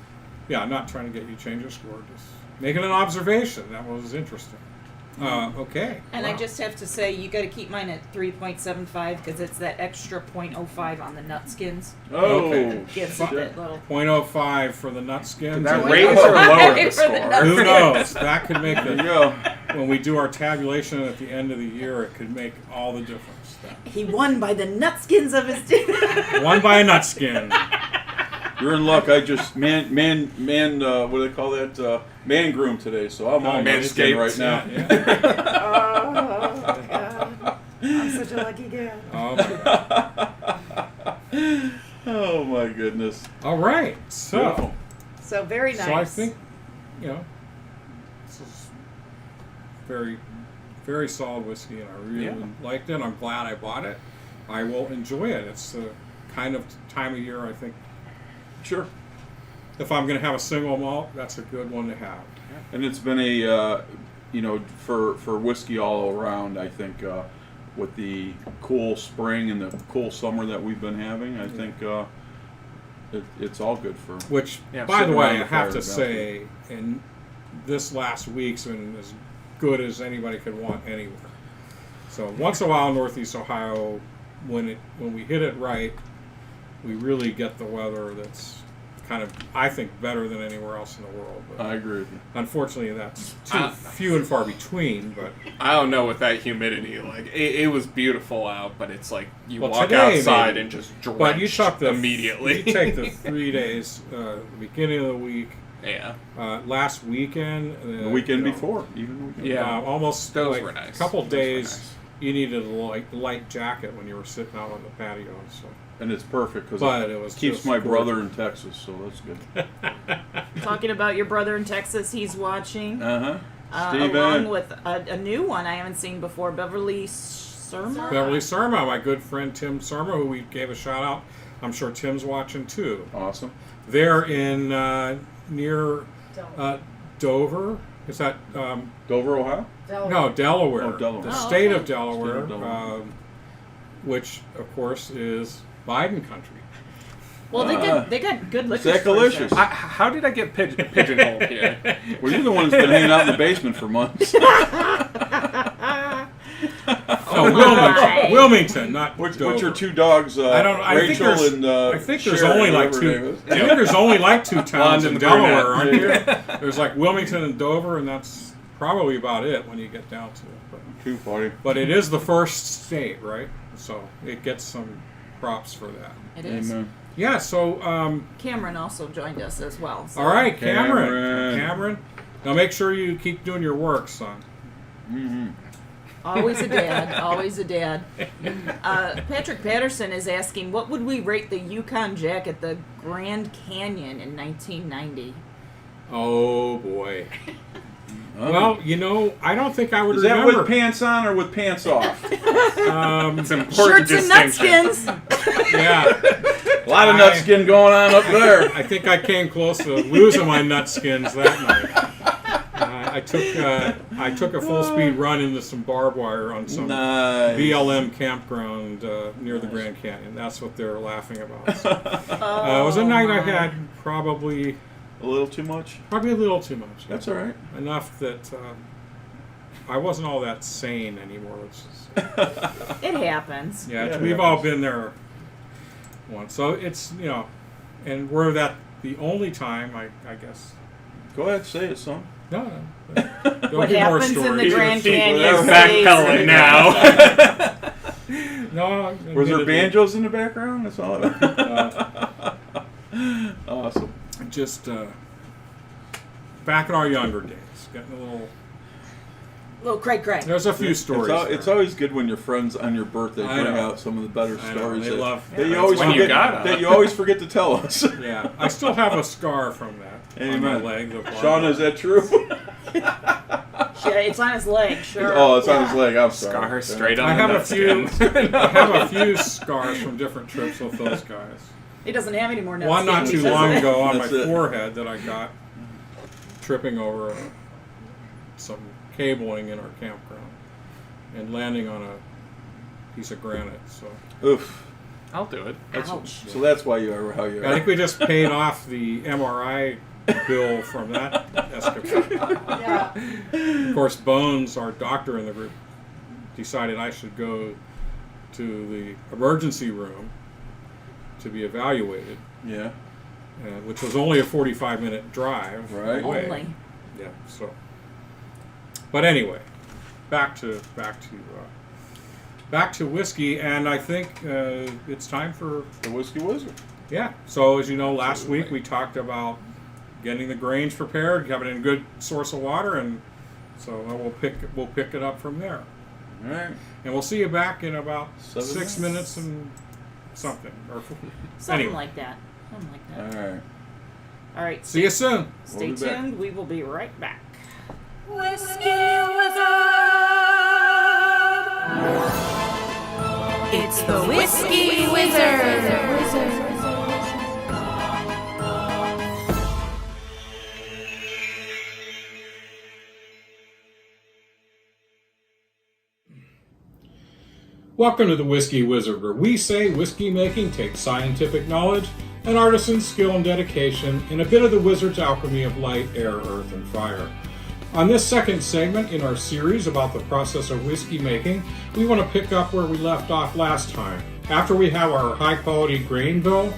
Yeah, I'm not trying to get you to change your score. Just making an observation. That was interesting. Okay. And Wow. I just have to say, you got to keep mine at 3.75 because it's that extra 0.05 on the nut skins. Oh, Okay. Gives it that little. 0.05 for the nut skin. Did that Wait, raise wait, or wait. lower the For the score? nuts. Who knows? That could make there you the go. when we do our tabulation at the end of the year, it could make all the difference. He won by the nut skins of his team. One by a nut skin. You're in luck. I just what do they call that? Man groomed today, so I'm all manscaped right now. Yeah. Oh, God. I'm such a lucky girl. Oh my goodness. All right. So, Beautiful. So very nice. so I think, this is very, very solid whiskey, and I really liked it. I'm glad I bought it. I will enjoy it. It's the kind of time of year I think. Sure. If I'm going to have a single malt, that's a good one to have. And it's been a, for whiskey all around, I think, with the cool spring and the cool summer that we've been having, I think it's all good for. Which, Yeah, by the sitting way, around I the have fire to is say, in this last week's been as good as anybody could want anywhere. So once in a while, Northeast Ohio, when we hit it right, we really get the weather that's kind of, I think, better than anywhere else in the world. But I agree with you. unfortunately, that's too few and far between. But I don't know with that humidity. Like it was beautiful out, but it's like you Well, walk today, outside maybe. and just drenched but you took immediately. You take the 3 days, the beginning of the week, Yeah. last weekend, The weekend before, even the weekend. Yeah. almost Those like were nice. a couple Those were days. nice. You needed a light jacket when you were sitting out on the patio. So. And it's perfect because But it was keeps just my gorgeous. brother in Texas, so that's good. Talking about your brother in Texas, he's watching. Steven. Along with a new one I haven't seen before, Beverly Surma. Beverly Surma, my good friend Tim Surma, who we gave a shout out. I'm sure Tim's watching too. Awesome. They're in near Dover. Is that Dover, Ohio? no Delaware? Oh, Delaware. The Oh, state okay. of Delaware, State of Delaware. which of course is Biden country. Well, they got good liquor. Zachalicious. stores there. How did I get pigeonholed here? Well, you're the one that's been hanging out in the basement for months. Oh, Wilmington, not What's Dover. your two dogs? I don't. I think Rachel there's. and I think there's Sharon, only like whatever her name two. is. I think there's only like two towns London in the Delaware, aren't brunette. there? There's like Wilmington and Dover, and that's probably about it when you get down to it. Too funny. But it is the first state, right? So it gets some props for that. It is. Amen. Yeah. So Cameron also joined us as well. So. all right, Cameron. Cameron. Cameron. Now make sure you keep doing your work, son. Mm-hmm. Always a dad. Always a dad. Patrick Patterson is asking, what would we rate the Yukon Jack at the Grand Canyon in 1990? Oh boy. Well, I don't think I would Is that remember. with pants on or with pants off? It's an important Shirts and distinction. nutskins. Yeah. A lot of nut skin going on up there. I think I came close to losing my nut skins that night. I took a full speed run into some barbed wire on some Nice. BLM campground near the Grand Canyon. That's what they're laughing about. So, it Oh, was a night I my. had probably A little too much? a little too much. That's all right. Enough that I wasn't all that sane anymore. Which is, It happens. yeah, Yeah, it we've all happens. been there once. So it's and we're that the only time I guess. Go ahead, say it, son. No. Don't What give more happens in the stories. Grand People Canyon that stays backpedaling in- now. No. Was there admittedly, banjos in the background? That's all. Awesome. Just back in our younger days, getting a Little cray. There's a few stories. It's always good when your friends on your birthday I bring know. out some of the better I know, stories they love- that you Yeah, always when you forget, got that you always forget to tell us. Yeah, I still have a scar from that on my Amen. leg. The Sean, is that true? Yeah, it's on his leg, sure. Oh, it's on his leg. I'm sorry. Scar straight on I the have a nutskin. few. I have a few scars from different trips with those guys. He doesn't have any more nuts. One not too does long he? ago on my That's it. forehead that I got tripping over some cabling in our campground and landing on a piece of granite. So Oof. I'll do it. Ouch. So that's why you are how you I are. think we just paid off the MRI bill from that escapade. Yeah. Of course, Bones, our doctor in the group, decided I should go to the emergency room to be evaluated, Yeah. which was only a 45-minute drive Right. away. Only. Yeah. So, but anyway, back to whiskey, and I think it's time for The Whiskey Wizard. yeah. So as you know, last week we talked about getting the grains prepared, having a good source of water, and so we'll pick it up from there. All right. And we'll see you back in about 7 6 minutes and something. Or Something anyway. like that. Something like that. All right. All right. See you soon. Stay We'll be back. tuned. We will be right back. Whiskey Wizard. It's the Whiskey Wizard. Welcome to the Whiskey Wizard, where we say whiskey making takes scientific knowledge and artisan skill and dedication, and a bit of the wizard's alchemy of light, air, earth, and fire. On this second segment in our series about the process of whiskey making, we want to pick up where we left off last time. After we have our high-quality grain bill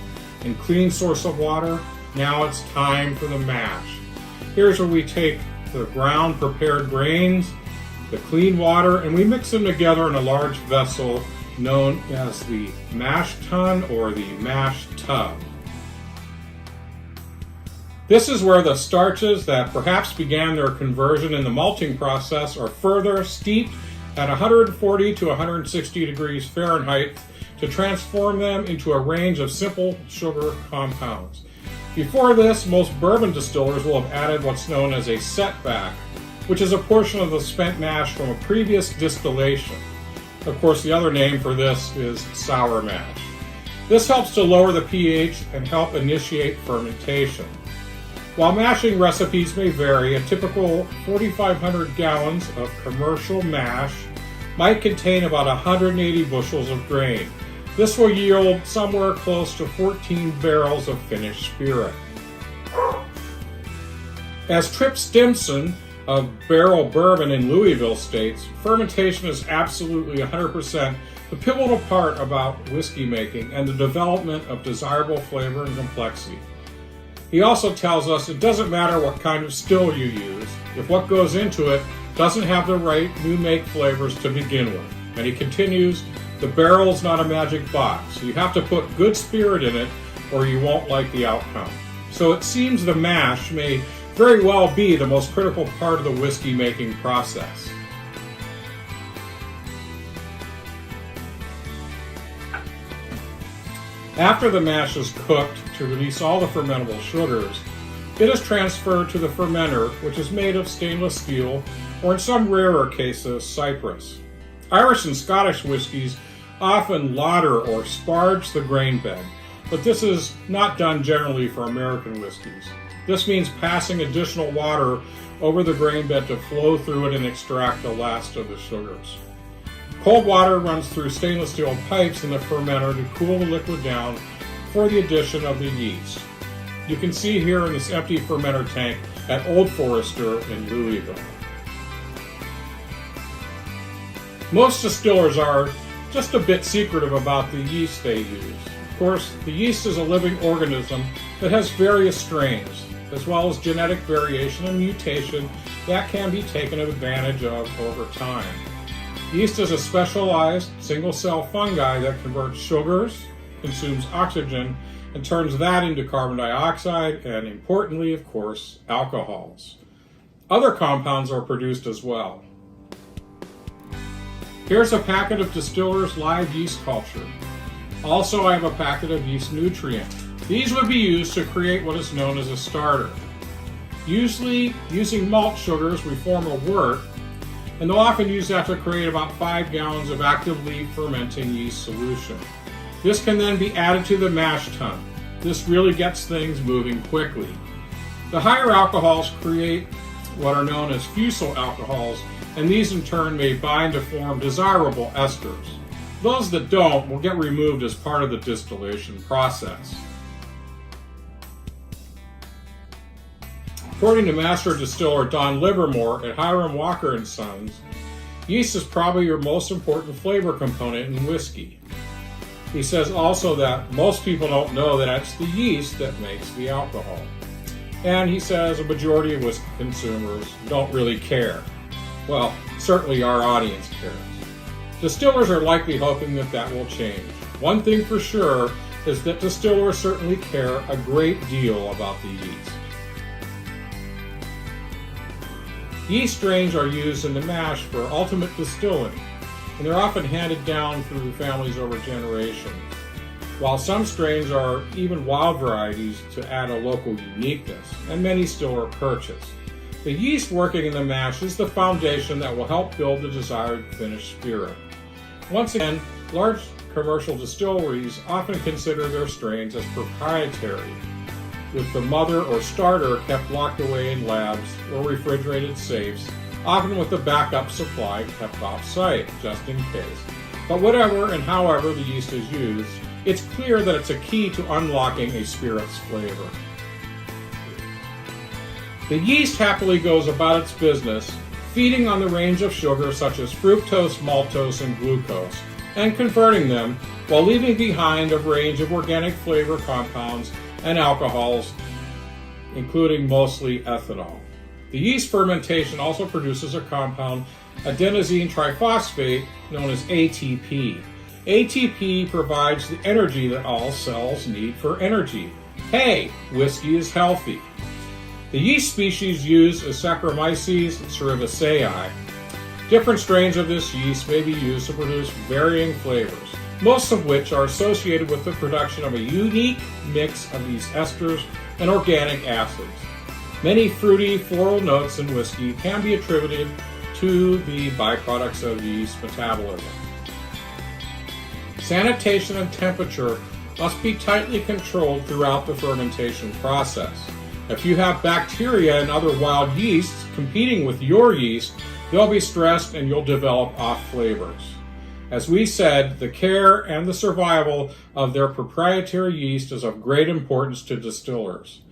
and clean source of water, now it's time for the mash. Here's where we take the ground prepared grains, the clean water, and we mix them together in a large vessel known as the mash tun or the mash tub. This is where the starches that perhaps began their conversion in the malting process are further steeped at 140 to 160 degrees Fahrenheit to transform them into a range of simple sugar compounds. Before this, most bourbon distillers will have added what's known as a setback, which is a portion of the spent mash from a previous distillation. Of course, the other name for this is sour mash. This helps to lower the pH and help initiate fermentation. While mashing recipes may vary, a typical 4,500 gallons of commercial mash might contain about 180 bushels of grain. This will yield somewhere close to 14 barrels of finished spirit. As Trip Stimson of Barrel Bourbon in Louisville states, fermentation is absolutely 100% the pivotal part about whiskey making and the development of desirable flavor and complexity. He also tells us it doesn't matter what kind of still you use, if what goes into it doesn't have the right new make flavors to begin with. And he continues, the barrel is not a magic box. You have to put good spirit in it or you won't like the outcome. So it seems the mash may very well be the most critical part of the whiskey making process. After the mash is cooked to release all the fermentable sugars, it is transferred to the fermenter, which is made of stainless steel or in some rarer cases, cypress. Irish and Scottish whiskies often lauter or sparge the grain bed, but this is not done generally for American whiskeys. This means passing additional water over the grain bed to flow through it and extract the last of the sugars. Cold water runs through stainless steel pipes in the fermenter to cool the liquid down for the addition of the yeast. You can see here in this empty fermenter tank at Old Forester in Louisville. Most distillers are just a bit secretive about the yeast they use. Of course, the yeast is a living organism that has various strains, as well as genetic variation and mutation that can be taken advantage of over time. Yeast is a specialized single-cell fungi that converts sugars, consumes oxygen, and turns that into carbon dioxide and, importantly, of course, alcohols. Other compounds are produced as well. Here's a packet of Distiller's live yeast culture. Also, I have a packet of yeast nutrient. These would be used to create what is known as a starter. Usually, using malt sugars, we form a wort, and they'll often use that to create about 5 gallons of actively fermenting yeast solution. This can then be added to the mash tun. This really gets things moving quickly. The higher alcohols create what are known as fusel alcohols, and these in turn may bind to form desirable esters. Those that don't will get removed as part of the distillation process. According to Master Distiller Don Livermore at Hiram Walker & Sons, yeast is probably your most important flavor component in whiskey. He says also that most people don't know that it's the yeast that makes the alcohol. And he says a majority of whiskey consumers don't really care. Well, certainly our audience cares. Distillers are likely hoping that that will change. One thing for sure is that distillers certainly care a great deal about the yeast. Yeast strains are used in the mash for ultimate distilling, and they're often handed down through families over generations, while some strains are even wild varieties to add a local uniqueness, and many still are purchased. The yeast working in the mash is the foundation that will help build the desired finished spirit. Once again, large commercial distilleries often consider their strains as proprietary, with the mother or starter kept locked away in labs or refrigerated safes, often with the backup supply kept off-site, just in case. But whatever and however the yeast is used, it's clear that it's a key to unlocking a spirit's flavor. The yeast happily goes about its business, feeding on the range of sugars such as fructose, maltose, and glucose, and converting them while leaving behind a range of organic flavor compounds and alcohols, including mostly ethanol. The yeast fermentation also produces a compound, adenosine triphosphate, known as ATP. ATP provides the energy that all cells need for energy. Hey, whiskey is healthy. The yeast species used is Saccharomyces cerevisiae. Different strains of this yeast may be used to produce varying flavors, most of which are associated with the production of a unique mix of these esters and organic acids. Many fruity floral notes in whiskey can be attributed to the byproducts of yeast metabolism. Sanitation and temperature must be tightly controlled throughout the fermentation process. If you have bacteria and other wild yeasts competing with your yeast, they'll be stressed and you'll develop off flavors. As we said, the care and the survival of their proprietary yeast is of great importance to distillers.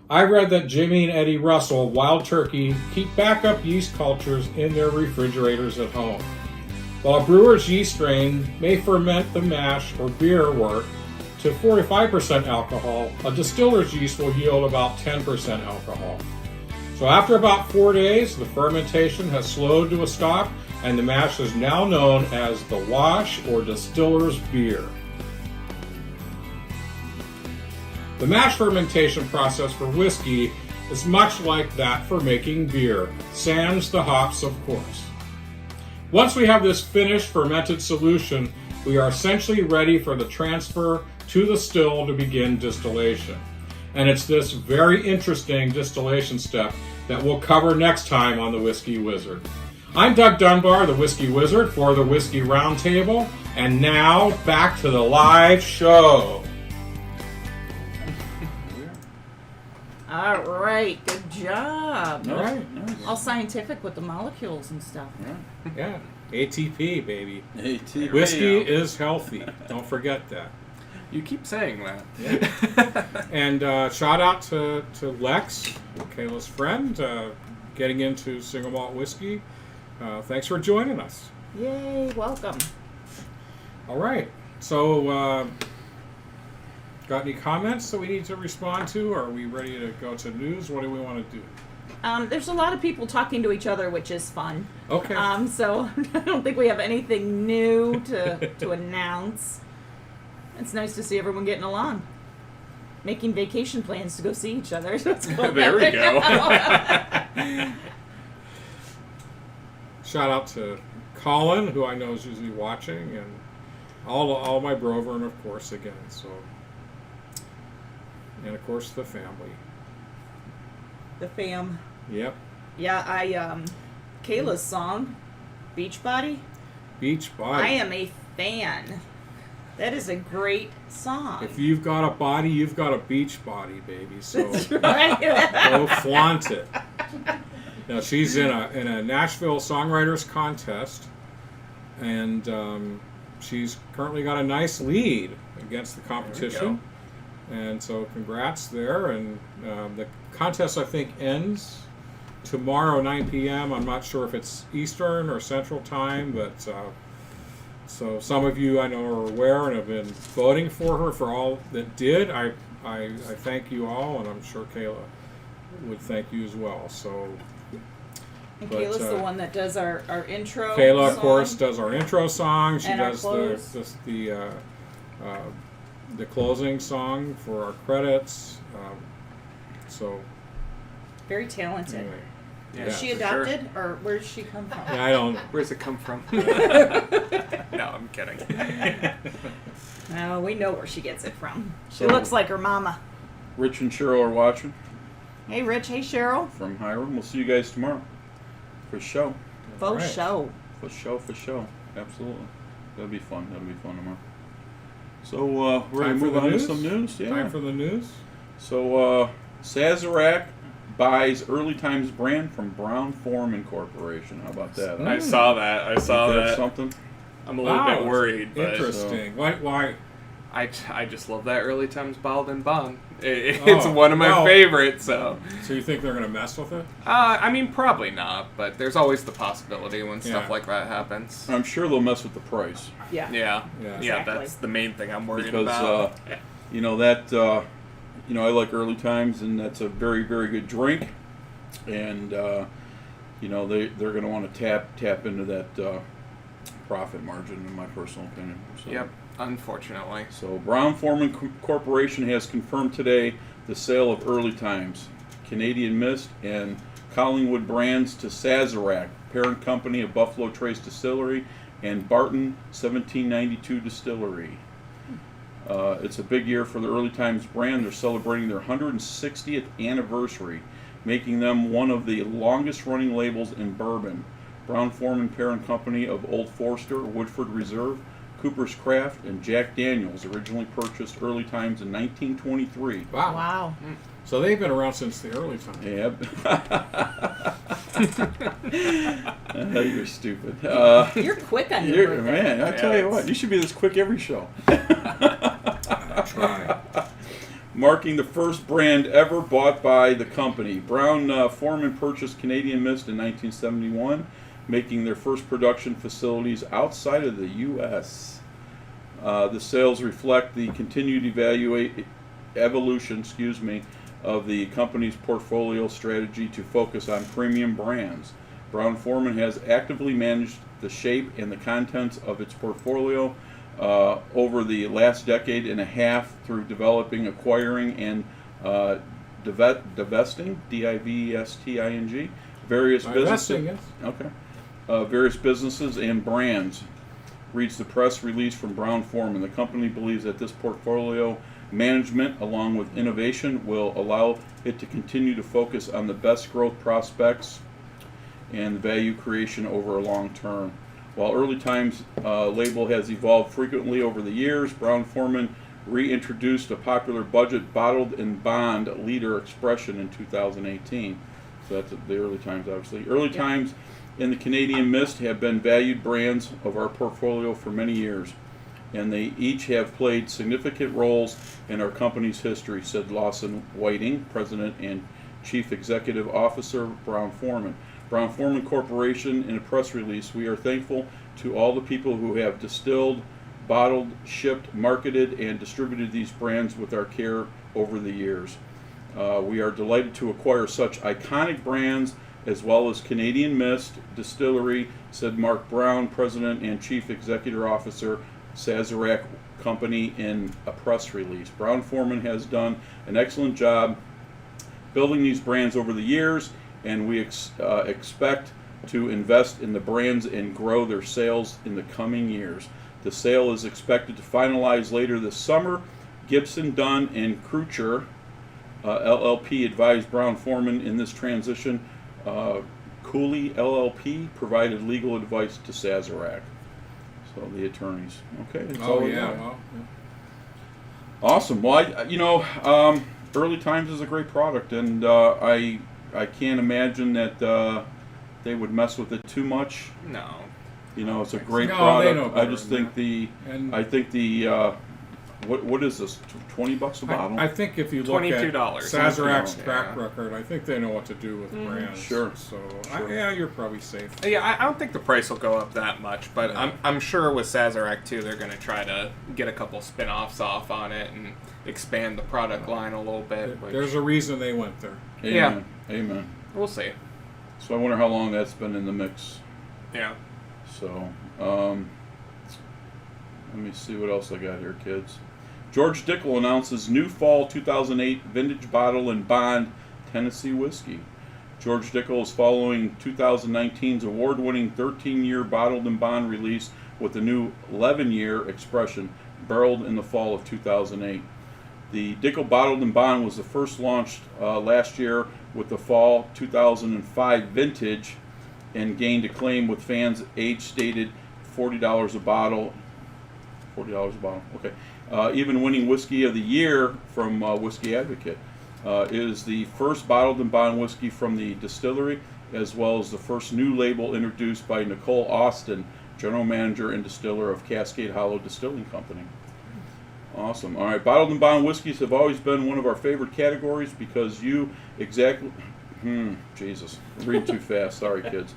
I read that Jimmy and Eddie Russell, Wild Turkey, keep backup yeast cultures in their refrigerators at home. While a brewer's yeast strain may ferment the mash or beer wort to 45% alcohol, a distiller's yeast will yield about 10% alcohol. So after about 4 days, the fermentation has slowed to a stop, and the mash is now known as the wash or distiller's beer. The mash fermentation process for whiskey is much like that for making beer, sans the hops, of course. Once we have this finished fermented solution, we are essentially ready for the transfer to the still to begin distillation. And it's this very interesting distillation step that we'll cover next time on the Whiskey Wizard. I'm Doug Dunbar, the Whiskey Wizard for the Whiskey Roundtable, and now back to the live show. All right, good job. All right. All scientific with the molecules and stuff. Yeah, ATP, baby. ATP. Whiskey is healthy. Don't forget that. You keep saying that. Yeah. And shout out to Lex, Kayla's friend, getting into single malt whiskey. Thanks for joining us. Yay, welcome. All right. So, got any comments that we need to respond to? Are we ready to go to news? What do we want to do? There's a lot of people talking to each other, which is fun. Okay. So I don't think we have anything new to announce. It's nice to see everyone getting along. making vacation plans to go see each other. So let's go There we go. Shout out to Colin, who I know is usually watching, and all my brethren, of course, again. So, and of course the family. The fam. Yep. Yeah, Kayla's song, Beachbody. Beachbody. I am a fan. That is a great song. If you've got a body, you've got a beach body, baby. So Right? go flaunt it. Now she's in a Nashville Songwriters Contest, and she's currently got a nice lead against the competition. And so congrats there. And the contest, I think, ends tomorrow 9 p.m. I'm not sure if it's Eastern or Central Time, but so some of you I know are aware and have been voting for her. For all that did, I thank you all, and I'm sure Kayla would thank you as well. So. And But, Kayla's the one that does our intro. Kayla, of song. course, does our intro song. She And our does close. the closing song for our credits. So Very talented. anyway, Yeah, Is she for sure. adopted, or where does she come from? yeah, I don't. Where's it come from? No, I'm kidding. No, we know where she gets it from. She So- looks like her mama. Rich and Cheryl are watching Hey, Rich. Hey, Cheryl. from Hiram. We'll see you guys tomorrow for show. Faux Right. show. For show. Absolutely. That'll be fun. tomorrow. So we're Time going to for move the on to news? some news. Yeah. Time for the news. So Sazerac buys Early Times brand from Brown Forman Corporation. How about that? I saw that. I saw Think that's that. something. I'm a little bit worried, but Interesting. Why? I just love that Early Times bottled in bond. It's Oh, one of my well- favorites. So, So you think they're gonna mess with it? I mean, probably not, but there's always the possibility when stuff Yeah. like that happens. I'm sure they'll mess with the price Yeah. Yeah, Yeah. Exactly. that's the main thing I'm worried because about. you know that I like Early Times, and that's a very, very good drink, and they're going to want to tap into that profit margin, in my personal opinion. So. Yep, unfortunately. So Brown Forman Corporation has confirmed today the sale of Early Times, Canadian Mist, and Collingwood brands to Sazerac, parent company of Buffalo Trace Distillery and Barton 1792 Distillery. It's a big year for the Early Times brand. They're celebrating their 160th anniversary, making them one of the longest running labels in bourbon. Brown Forman, parent company of Old Forester, Woodford Reserve, Cooper's Craft, and Jack Daniels, originally purchased Early Times in 1923. Wow. Wow. So they've been around since the early times. Yep. You're stupid. You're quick on your birthday. Man, I tell you what, you should be this quick every show. Try. Marking the first brand ever bought by the company. Brown Forman purchased Canadian Mist in 1971, making their first production facilities outside of the U.S. The sales reflect the continued evolution of the company's portfolio strategy to focus on premium brands. Brown Forman has actively managed the shape and the contents of its portfolio over the last decade and a half through developing, acquiring, and divesting, D-I-V-E-S-T-I-N-G, various Divesting, businesses. yes. Okay. Various businesses and brands. Reads the press release from Brown Forman. The company believes that this portfolio management, along with innovation, will allow it to continue to focus on the best growth prospects and value creation over a long term. While Early Times label has evolved frequently over the years, Brown Forman reintroduced a popular budget bottled in bond leader expression in 2018. So that's the Early Times, obviously. Early Times and the Canadian Mist have been valued brands of our portfolio for many years, and they each have played significant roles in our company's history, said Lawson Whiting, President and Chief Executive Officer of Brown Forman. Brown Forman Corporation, in a press release, we are thankful to all the people who have distilled, bottled, shipped, marketed, and distributed these brands with our care over the years. We are delighted to acquire such iconic brands as well as Canadian Mist Distillery, said Mark Brown, President and Chief Executive Officer, Sazerac Company in a press release. Brown-Forman has done an excellent job building these brands over the years, and we expect to invest in the brands and grow their sales in the coming years. The sale is expected to finalize later this summer. Gibson, Dunn, and Krucher LLP advised Brown-Forman in this transition. Cooley LLP provided legal advice to Sazerac. So the attorneys. Okay. That's all we got. Well, yeah. Awesome. Well, Early Times is a great product, and I can't imagine that they would mess with it too much. No. It's a great No, product. they know I better just than think that. what is this? $20 a bottle? I think if you look at $22. Sazerac's Yeah. track record, I think they know what to do with brands. Sure. So Sure. yeah, you're probably safe. Yeah, I don't think the price will go up that much, but Yeah. I'm sure with Sazerac too, they're going to try to get a couple spin-offs off on it and expand the product line a little bit. Which, There's a reason they went there. Amen. Amen. we'll see. So I wonder how long that's been in the mix. Yeah. So, let me see what else I got here, kids. George Dickel announces new fall 2008 vintage bottle and bond Tennessee whiskey. George Dickel is following 2019's award-winning 13-year bottled and bond release with a new 11-year expression, barreled in the fall of 2008. The Dickel Bottled and Bond was the first launched last year with the fall 2005 vintage and gained acclaim with fans. Age stated $40 a bottle. $40 a bottle, okay. Even winning Whiskey of the Year from Whiskey Advocate. It is the first bottled and bond whiskey from the distillery, as well as the first new label introduced by Nicole Austin, General Manager and Distiller of Cascade Hollow Distilling Company. Awesome. All right, bottled and bond whiskeys have always been one of our favorite categories because you exactly... Jesus, read too fast. Sorry, kids.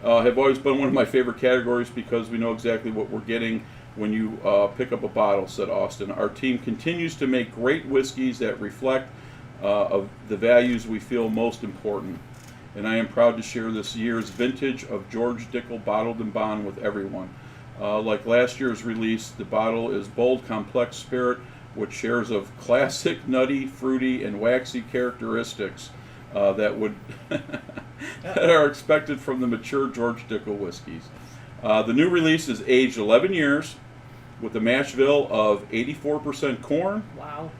Have always been one of my favorite categories because we know exactly what we're getting when you pick up a bottle, said Austin. Our team continues to make great whiskeys that reflect of the values we feel most important. And I am proud to share this year's vintage of George Dickel Bottled and Bond with everyone. Like last year's release, the bottle is bold, complex spirit with shares of classic, nutty, fruity, and waxy characteristics that are expected from the mature George Dickel whiskeys. The new release is aged 11 years with a mash bill of 84% corn, Wow.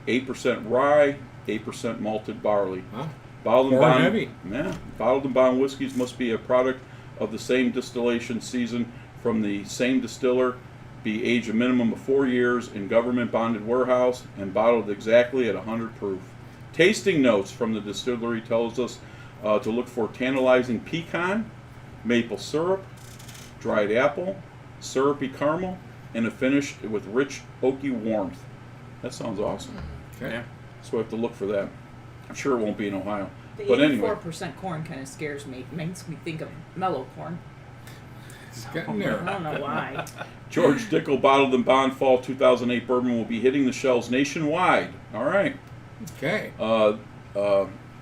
8% rye, 8% malted barley. Huh? Bottled and Corn bond, heavy. yeah, bottled and bond whiskeys must be a product of the same distillation season from the same distiller, be aged a minimum of 4 years in government bonded warehouse, and bottled exactly at 100 proof. Tasting notes from the distillery tells us to look for tantalizing pecan, maple syrup, dried apple, syrupy caramel, and a finish with rich oaky warmth. That sounds awesome. Okay. Yeah. So we have to look for that. I'm sure it won't be in Ohio. The But anyway, 84% corn kind of scares me. Makes me think of mellow corn. It's getting I there. don't know why. George Dickel Bottled and Bond Fall 2008 Bourbon will be hitting the shelves nationwide. All right. Okay.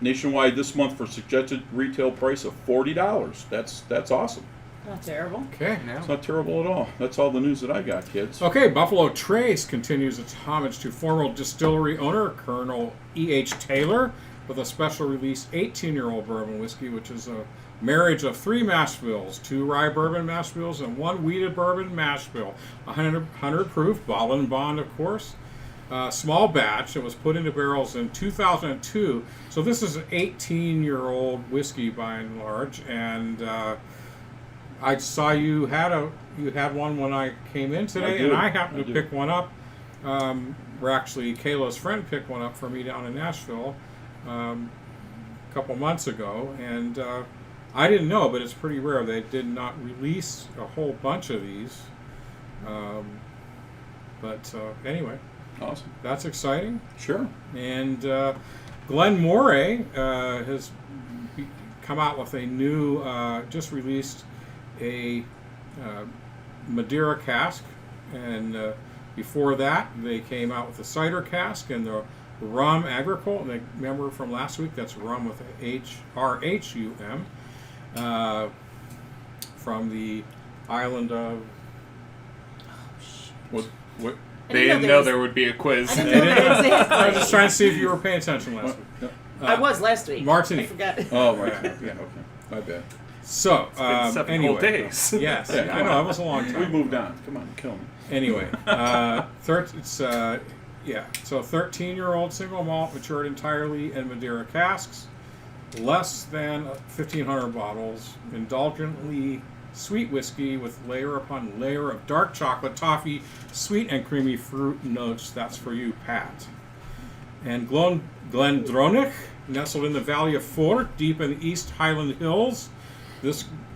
Nationwide this month for suggested retail price of $40. That's awesome. Not terrible. Okay. It's not terrible at all. That's all the news that I got, kids. Okay, Buffalo Trace continues its homage to former distillery owner Colonel E.H. Taylor with a special release 18-year-old bourbon whiskey, which is a marriage of 3 mash bills, 2 rye bourbon mash bills, and 1 wheated bourbon mash bill. 100 proof, bottled and bond, of course. Small batch. It was put into barrels in 2002. So this is an 18-year-old whiskey by and large, and I saw you had one when I came in today, did. and I happened I to did. pick one up. Actually, Kayla's friend picked one up for me down in Nashville a couple months ago, and I didn't know, but it's pretty rare. They did not release a whole bunch of these. But anyway, Awesome. that's exciting. Sure. And Glenn Moray has come out with a new, just released a Madeira Cask, and before that they came out with the cider cask and the rum agricole. And remember from last week, that's rum with RHUM from the island of What? They didn't know there would be a quiz. I didn't know that exactly. I was just trying to see if you were paying attention last week. I was last week. Martini. I forgot. Oh, right. Yeah, okay. My bad. So, Been 7 anyway. whole days. Yes, Yeah, I come know, on. that was a long time. We moved on. Come on, kill me. Anyway, so 13-year-old single malt matured entirely in Madeira casks, less than 1,500 bottles, indulgently sweet whiskey with layer upon layer of dark chocolate, toffee, sweet and creamy fruit notes. That's for you, Pat. And Glendronach, nestled in the Valley of Forth, deep in the East Highland Hills.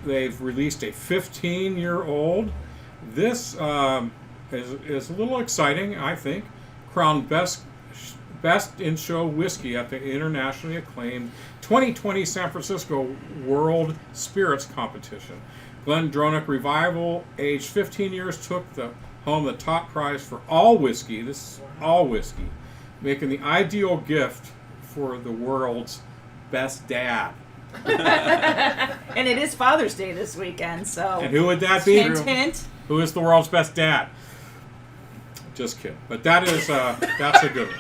They've released a 15-year-old. This is a little exciting, I think. Crowned Best in Show Whiskey at the internationally acclaimed 2020 San Francisco World Spirits Competition. Glendronach Revival, aged 15 years, took home the top prize for all whiskey. This is all whiskey, making the ideal gift for the world's best dad. And it is Father's Day this weekend, so. And who would that be? Hint, hint. Who is the world's best dad? Just kidding. But that is that's a good one.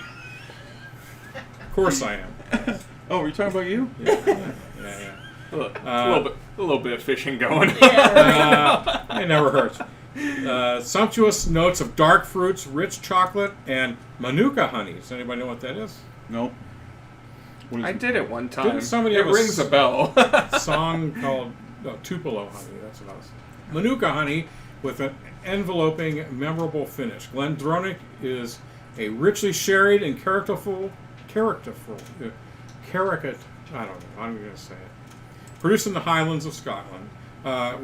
Of course I am. Oh, were you talking about you? Yeah. A little bit of fishing going. It never hurts. Sumptuous notes of dark fruits, rich chocolate, and Manuka honey. Does anybody know what that is? No. What is I it? did it one time. Didn't somebody it have a rings a bell. Song called Tupelo honey. That's what I was. Manuka honey with an enveloping, memorable finish. Glendronach is a richly sherried and characterful. I don't know. I'm going to say it. Produced in the Highlands of Scotland.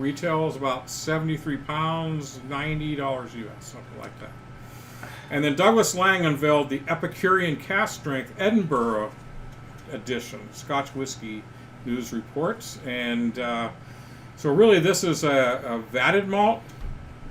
Retail is about £73, $90 US, something like that. And then Douglas Lang unveiled the Epicurean Cask Strength Edinburgh edition, Scotch Whiskey News Reports. And so really this is a vatted malt,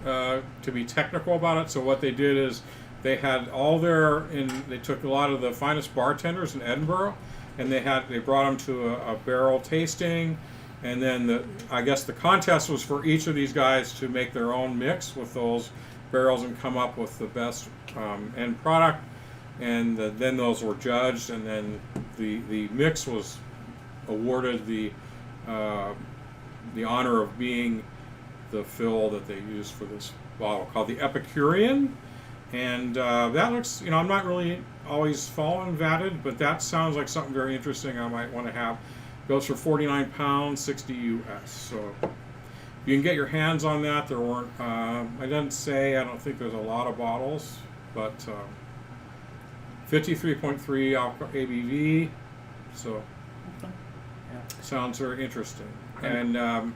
to be technical about it. So what they did is they had they took a lot of the finest bartenders in Edinburgh, and they brought them to a barrel tasting, and then I guess the contest was for each of these guys to make their own mix with those barrels and come up with the best end product, and then those were judged, and then the mix was awarded the honor of being the fill that they used for this bottle, called the Epicurean. And that looks, I'm not really always following vatted, but that sounds like something very interesting I might want to have. Goes for £49, $60 US. So you can get your hands on that. There weren't, I don't think there's a lot of bottles, but 53.3 alcohol ABV. So sounds very interesting. And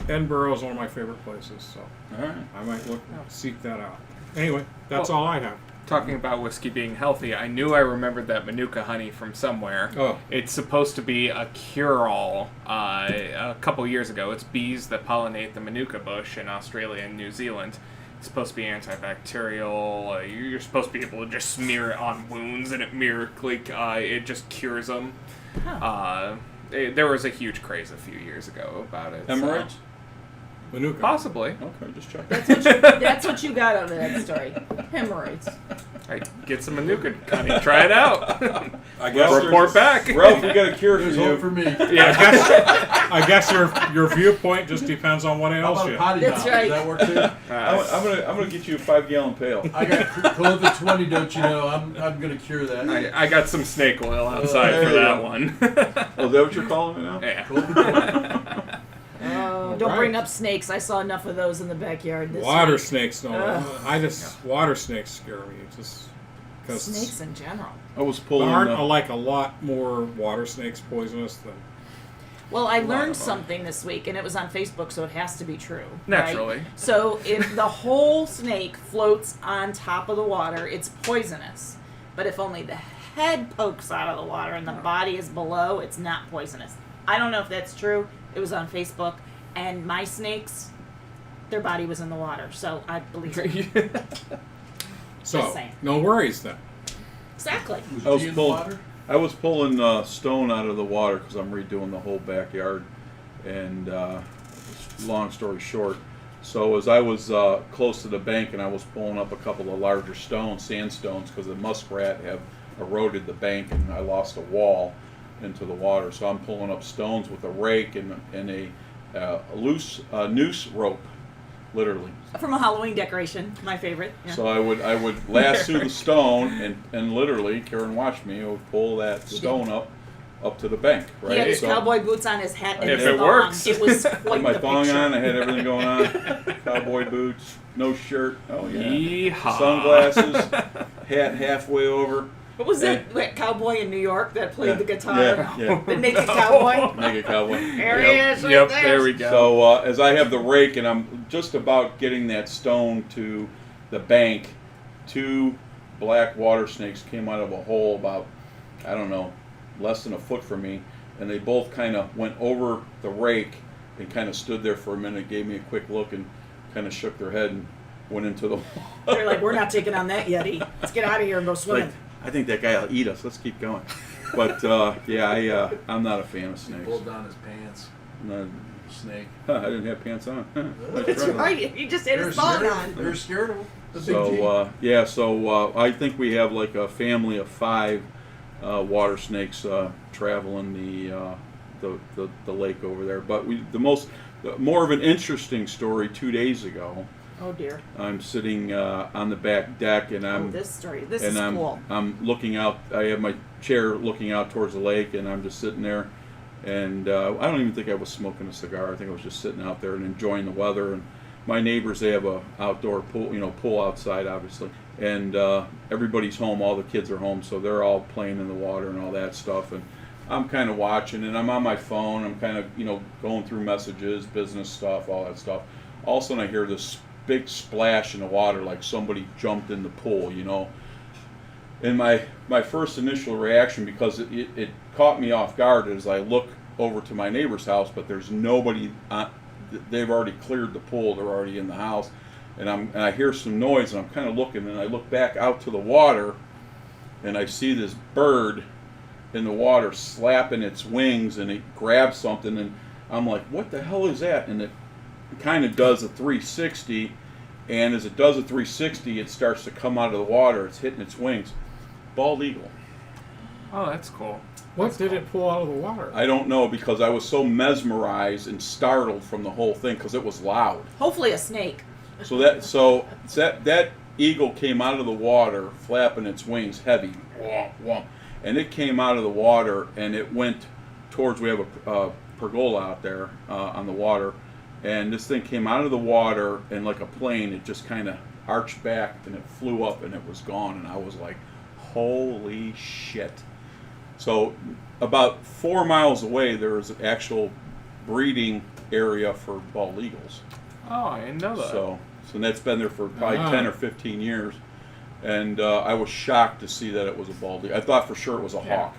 Edinburgh is one of my favorite places, so All right. I might seek that out. Anyway, that's all I have. Talking about whiskey being healthy, I knew I remembered that Manuka honey from somewhere. Oh. It's supposed to be a cure-all. A couple years ago, it's bees that pollinate the Manuka bush in Australia and New Zealand. It's supposed to be antibacterial. You're supposed to be able to just smear it on wounds, and it just cures them. Huh. There was a huge craze a few years ago about it. Hemorrhoids? Manuka. Possibly. Okay, just check. That's what you got out of that story. Hemorrhoids. I get some Manuka honey. Try it out. I guess Report back. Ralph, we got a cure for There's you. hope for me. Yeah. I guess your viewpoint just depends on what How ails about a you. potty That's mouth? right. Does that work too? I'm gonna get you a 5-gallon pail. I got COVID-20, don't you know? I'm gonna cure that. I got some snake oil outside there for you that go. one. Oh, is that what you're calling it now? Yeah. COVID-20. Oh, don't bring up snakes. I saw enough of those in the backyard this Water week. snakes, no. Water snakes scare me. Just because Snakes in general. I was there pulling. aren't like a lot more water snakes poisonous than. Well, I learned of them. something this week, and it was on Facebook, so it has to be true. Naturally. Right? So if the whole snake floats on top of the water, it's poisonous. But if only the head pokes out of the water and the body is below, it's not poisonous. I don't know if that's true. It was on Facebook, and my snakes, their body was in the water, so I believe it. So saying. no worries then. Exactly. I was Pee in the pulling. water? I was pulling stone out of the water because I'm redoing the whole backyard, and long story short, So as I was close to the bank and I was pulling up a couple of larger stones, sandstones, because the muskrat have eroded the bank and I lost a wall into the water. So I'm pulling up stones with a rake and a loose noose rope, literally. From a Halloween decoration, my favorite. Yeah. So I would lasso the stone and literally, Karen watched me, I would pull that stone up to the bank. Right. He had his cowboy boots on, his hat, and If his it thong. works. It was Had quite my the thong picture. on, I had everything going on. Cowboy boots, no shirt. Oh yeah. Yeehaw. Sunglasses, hat halfway over. What was that cowboy in New York that played Yeah, the guitar? yeah. The naked cowboy. Naked cowboy. There Yep. he is. Right Yep, there. there we go. So as I have the rake and I'm just about getting that stone to the bank, 2 black water snakes came out of a hole about, I don't know, less than a foot from me, and they both kind of went over the rake and kind of stood there for a minute, gave me a quick look, and kind of shook their head and went into the They're like, we're not taking on that Yeti. Let's get out of here and go swimming. like, I think that guy will eat us. Let's keep going. But yeah, I'm not a fan of snakes. Pulled down his pants. No, Snake. I didn't have pants on. That's right. He just had They're his thong scared. on. They're scared of the big So yeah, so I think we have like a family of 5 water snakes traveling the lake over there. But more of an interesting story 2 days ago. Oh dear. I'm sitting on the back deck and Oh, this story. This is I'm cool. I'm looking out. I have my chair looking out towards the lake, and I'm just sitting there. And I don't even think I was smoking a cigar. I think I was just sitting out there and enjoying the weather. And my neighbors, they have a outdoor pool, pool outside, obviously. And everybody's home. All the kids are home, so they're all playing in the water and all that stuff. And I'm kind of watching, and I'm on my phone. I'm kind of going through messages, business stuff, all that stuff. All of a sudden, I hear this big splash in the water, like somebody jumped in the pool, And my first initial reaction, because it caught me off guard, as I look over to my neighbor's house, but there's nobody. They've already cleared the pool. They're already in the house, and I hear some noise, and I'm kind of looking, and I look back out to the water, and I see this bird in the water slapping its wings, and it grabs something, and I'm like, what the hell is that? And it kind of does a 360, and as it does a 360, it starts to come out of the water. It's hitting its wings. Bald eagle. Oh, that's cool. What did it pull out of the water? I don't know, because I was so mesmerized and startled from the whole thing, because it was loud. Hopefully a snake. So that eagle came out of the water, flapping its wings heavy, wah, wah, and it came out of the water, and it went towards. We have a pergola out there on the water, and this thing came out of the water, and like a plane, it just kind of arched back, and it flew up, and it was gone, and I was like, holy shit. So about 4 miles away, there is an actual breeding area for bald eagles. Oh, I didn't know that. So that's been there for probably 10 or 15 years, and I was shocked to see that it was a bald eagle. I thought for sure it was a hawk,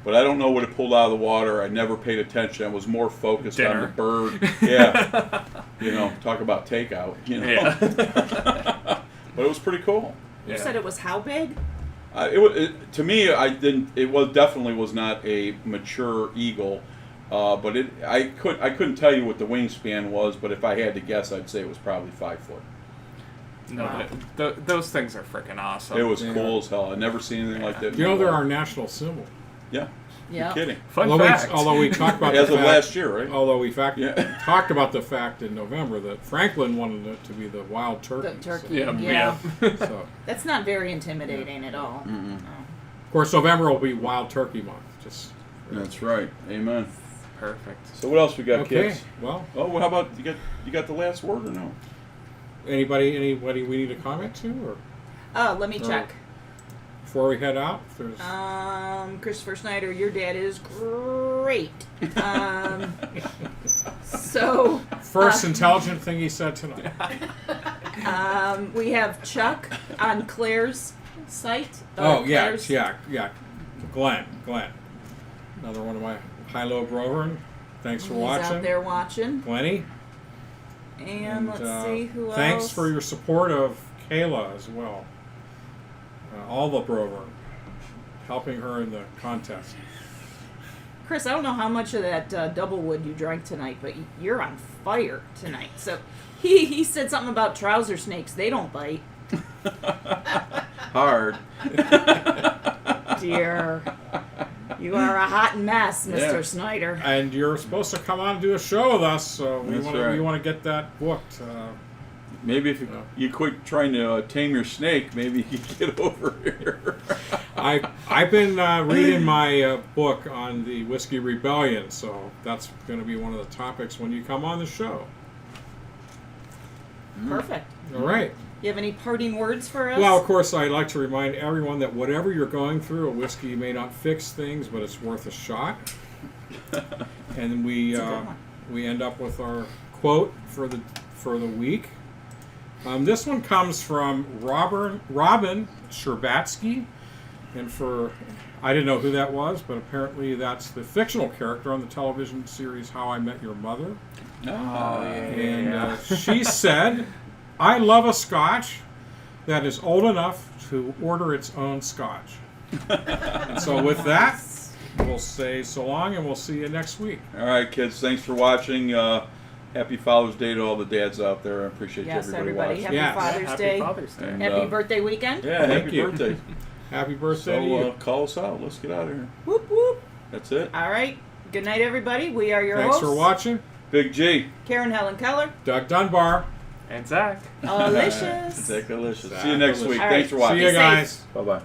but I don't know what it pulled out of the water. I never paid attention. I was more focused on the bird. Yeah, talk about takeout. Yeah. But it was pretty cool. You said it was how big? To me, it definitely was not a mature eagle, but I couldn't tell you what the wingspan was, but if I had to guess, I'd say it was probably 5 foot. No, those things are freaking awesome. It was cool as hell. I'd never seen anything like that. They're our national symbol. Yeah. Yeah. You're kidding. Fun although fact. We talked about As the of fact, last year, right? Although we Yeah. talked about the fact in November that Franklin wanted it to be the wild turkey. The turkey. Yeah. So, That's not very intimidating at all. Mm-mm. of course, November will be Wild Turkey Month. That's right. Amen. Perfect. So what else we got, Okay. kids? Well, Oh, how about you got the last word or no? anybody we need to comment to, or Let me check. before we head out, if there's Christopher Snyder, your dad is great. So first intelligent thing he said tonight. we have Chuck on Claire's site. Oh Claire's- yeah. Glenn, another one of my high-low Grover. Thanks for He's watching, out there watching. Glenny. And let's see who else. Thanks for your support of Kayla as well. All the Grover, helping her in the contest. Chris, I don't know how much of that double wood you drank tonight, but you're on fire tonight. So he said something about trouser snakes. They don't bite. Hard. Dear. You are a hot mess, Mr. Yeah. Snyder. And you're supposed to come on and do a show with us, so we That's want right. to get that booked. Maybe if you quit trying to tame your snake, maybe you can get over here. I've been reading my book on the Whiskey Rebellion, so that's going to be one of the topics when you come on the show. Perfect. All right. You have any parting words for us? Well, of course, I'd like to remind everyone that whatever you're going through, a whiskey may not fix things, but it's worth a shot. And we That's a good one. we end up with our quote for the week. This one comes from Robin Sherbatsky, and I didn't know who that was, but apparently that's the fictional character on the television series How I Met Your Mother. And she said, "I love a Scotch that is old enough to order its own Scotch." And so with that, we'll say so long, and we'll see you next week. All right, kids. Thanks for watching. Happy Father's Day to all the dads out there. I appreciate Yes, everybody everybody. watching. Happy Yes. Father's Happy Day. Father's Day. And, Happy birthday weekend. Yeah, Thank happy you. birthday. Happy birthday to you. So call us out. Let's get out of here. Whoop, whoop. That's it. All right. Good night, everybody. We are your Thanks hosts. for watching. Big G. Karen Helen Keller. Doug Dunbar. And Zach. Delicious. Delicious. See you next week. All right. Thanks for watching. See you safe. guys. Bye-bye.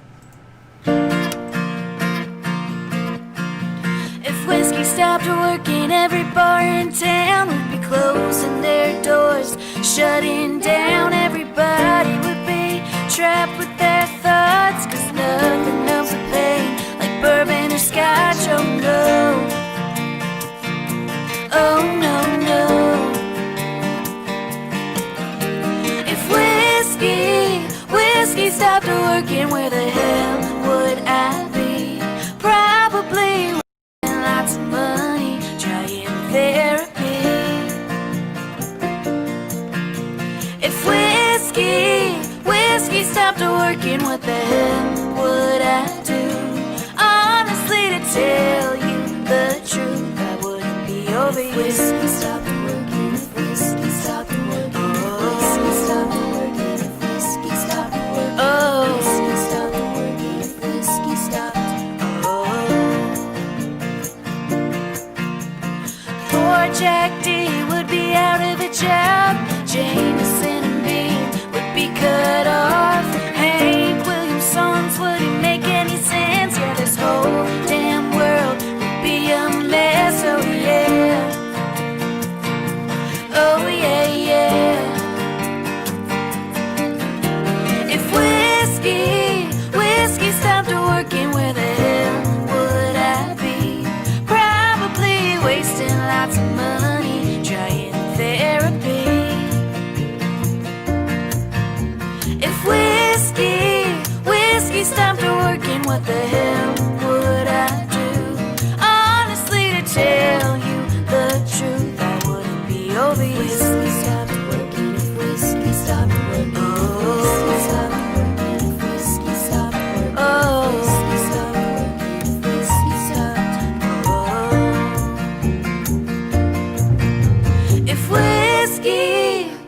If whiskey stopped working, every bar in town would be closing their doors, shutting down. Everybody would be trapped with their thoughts, 'cause nothing numbs the pain like bourbon or scotch. Oh no, oh no, no. If whiskey stopped working, where the hell would I be? Probably lots of money trying therapy. If whiskey stopped working, what the hell would I do? Honestly, to tell you the truth, I wouldn't be over you. If whiskey stopped working, if whiskey stopped working, if whiskey stopped working, if whiskey stopped working, oh, whiskey stopped working, if whiskey stopped, poor Jack D would be out of a job. Jameson and Bean would be cut off. Hank Williams songs wouldn't make any sense. Yeah, this whole damn world would be a mess. Oh yeah, oh yeah, yeah. If whiskey stopped working, where the hell would I be? Probably wasting lots of money trying therapy. If whiskey stopped working, what the hell would I do? Honestly, to tell you the truth, I wouldn't be over you. If whiskey stopped working, if whiskey stopped working, if whiskey stopped working, if whiskey stopped working, oh, whiskey stopped working, if whiskey stopped, oh. If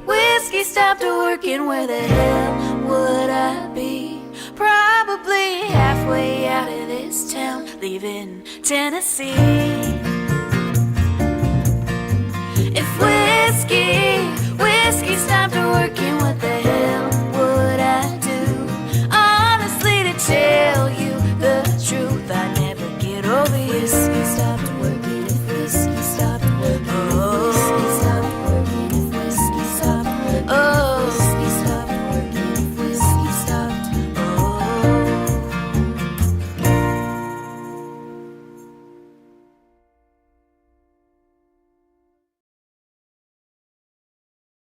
whiskey stopped working, where the hell would I be? Probably halfway out of this town, leaving Tennessee.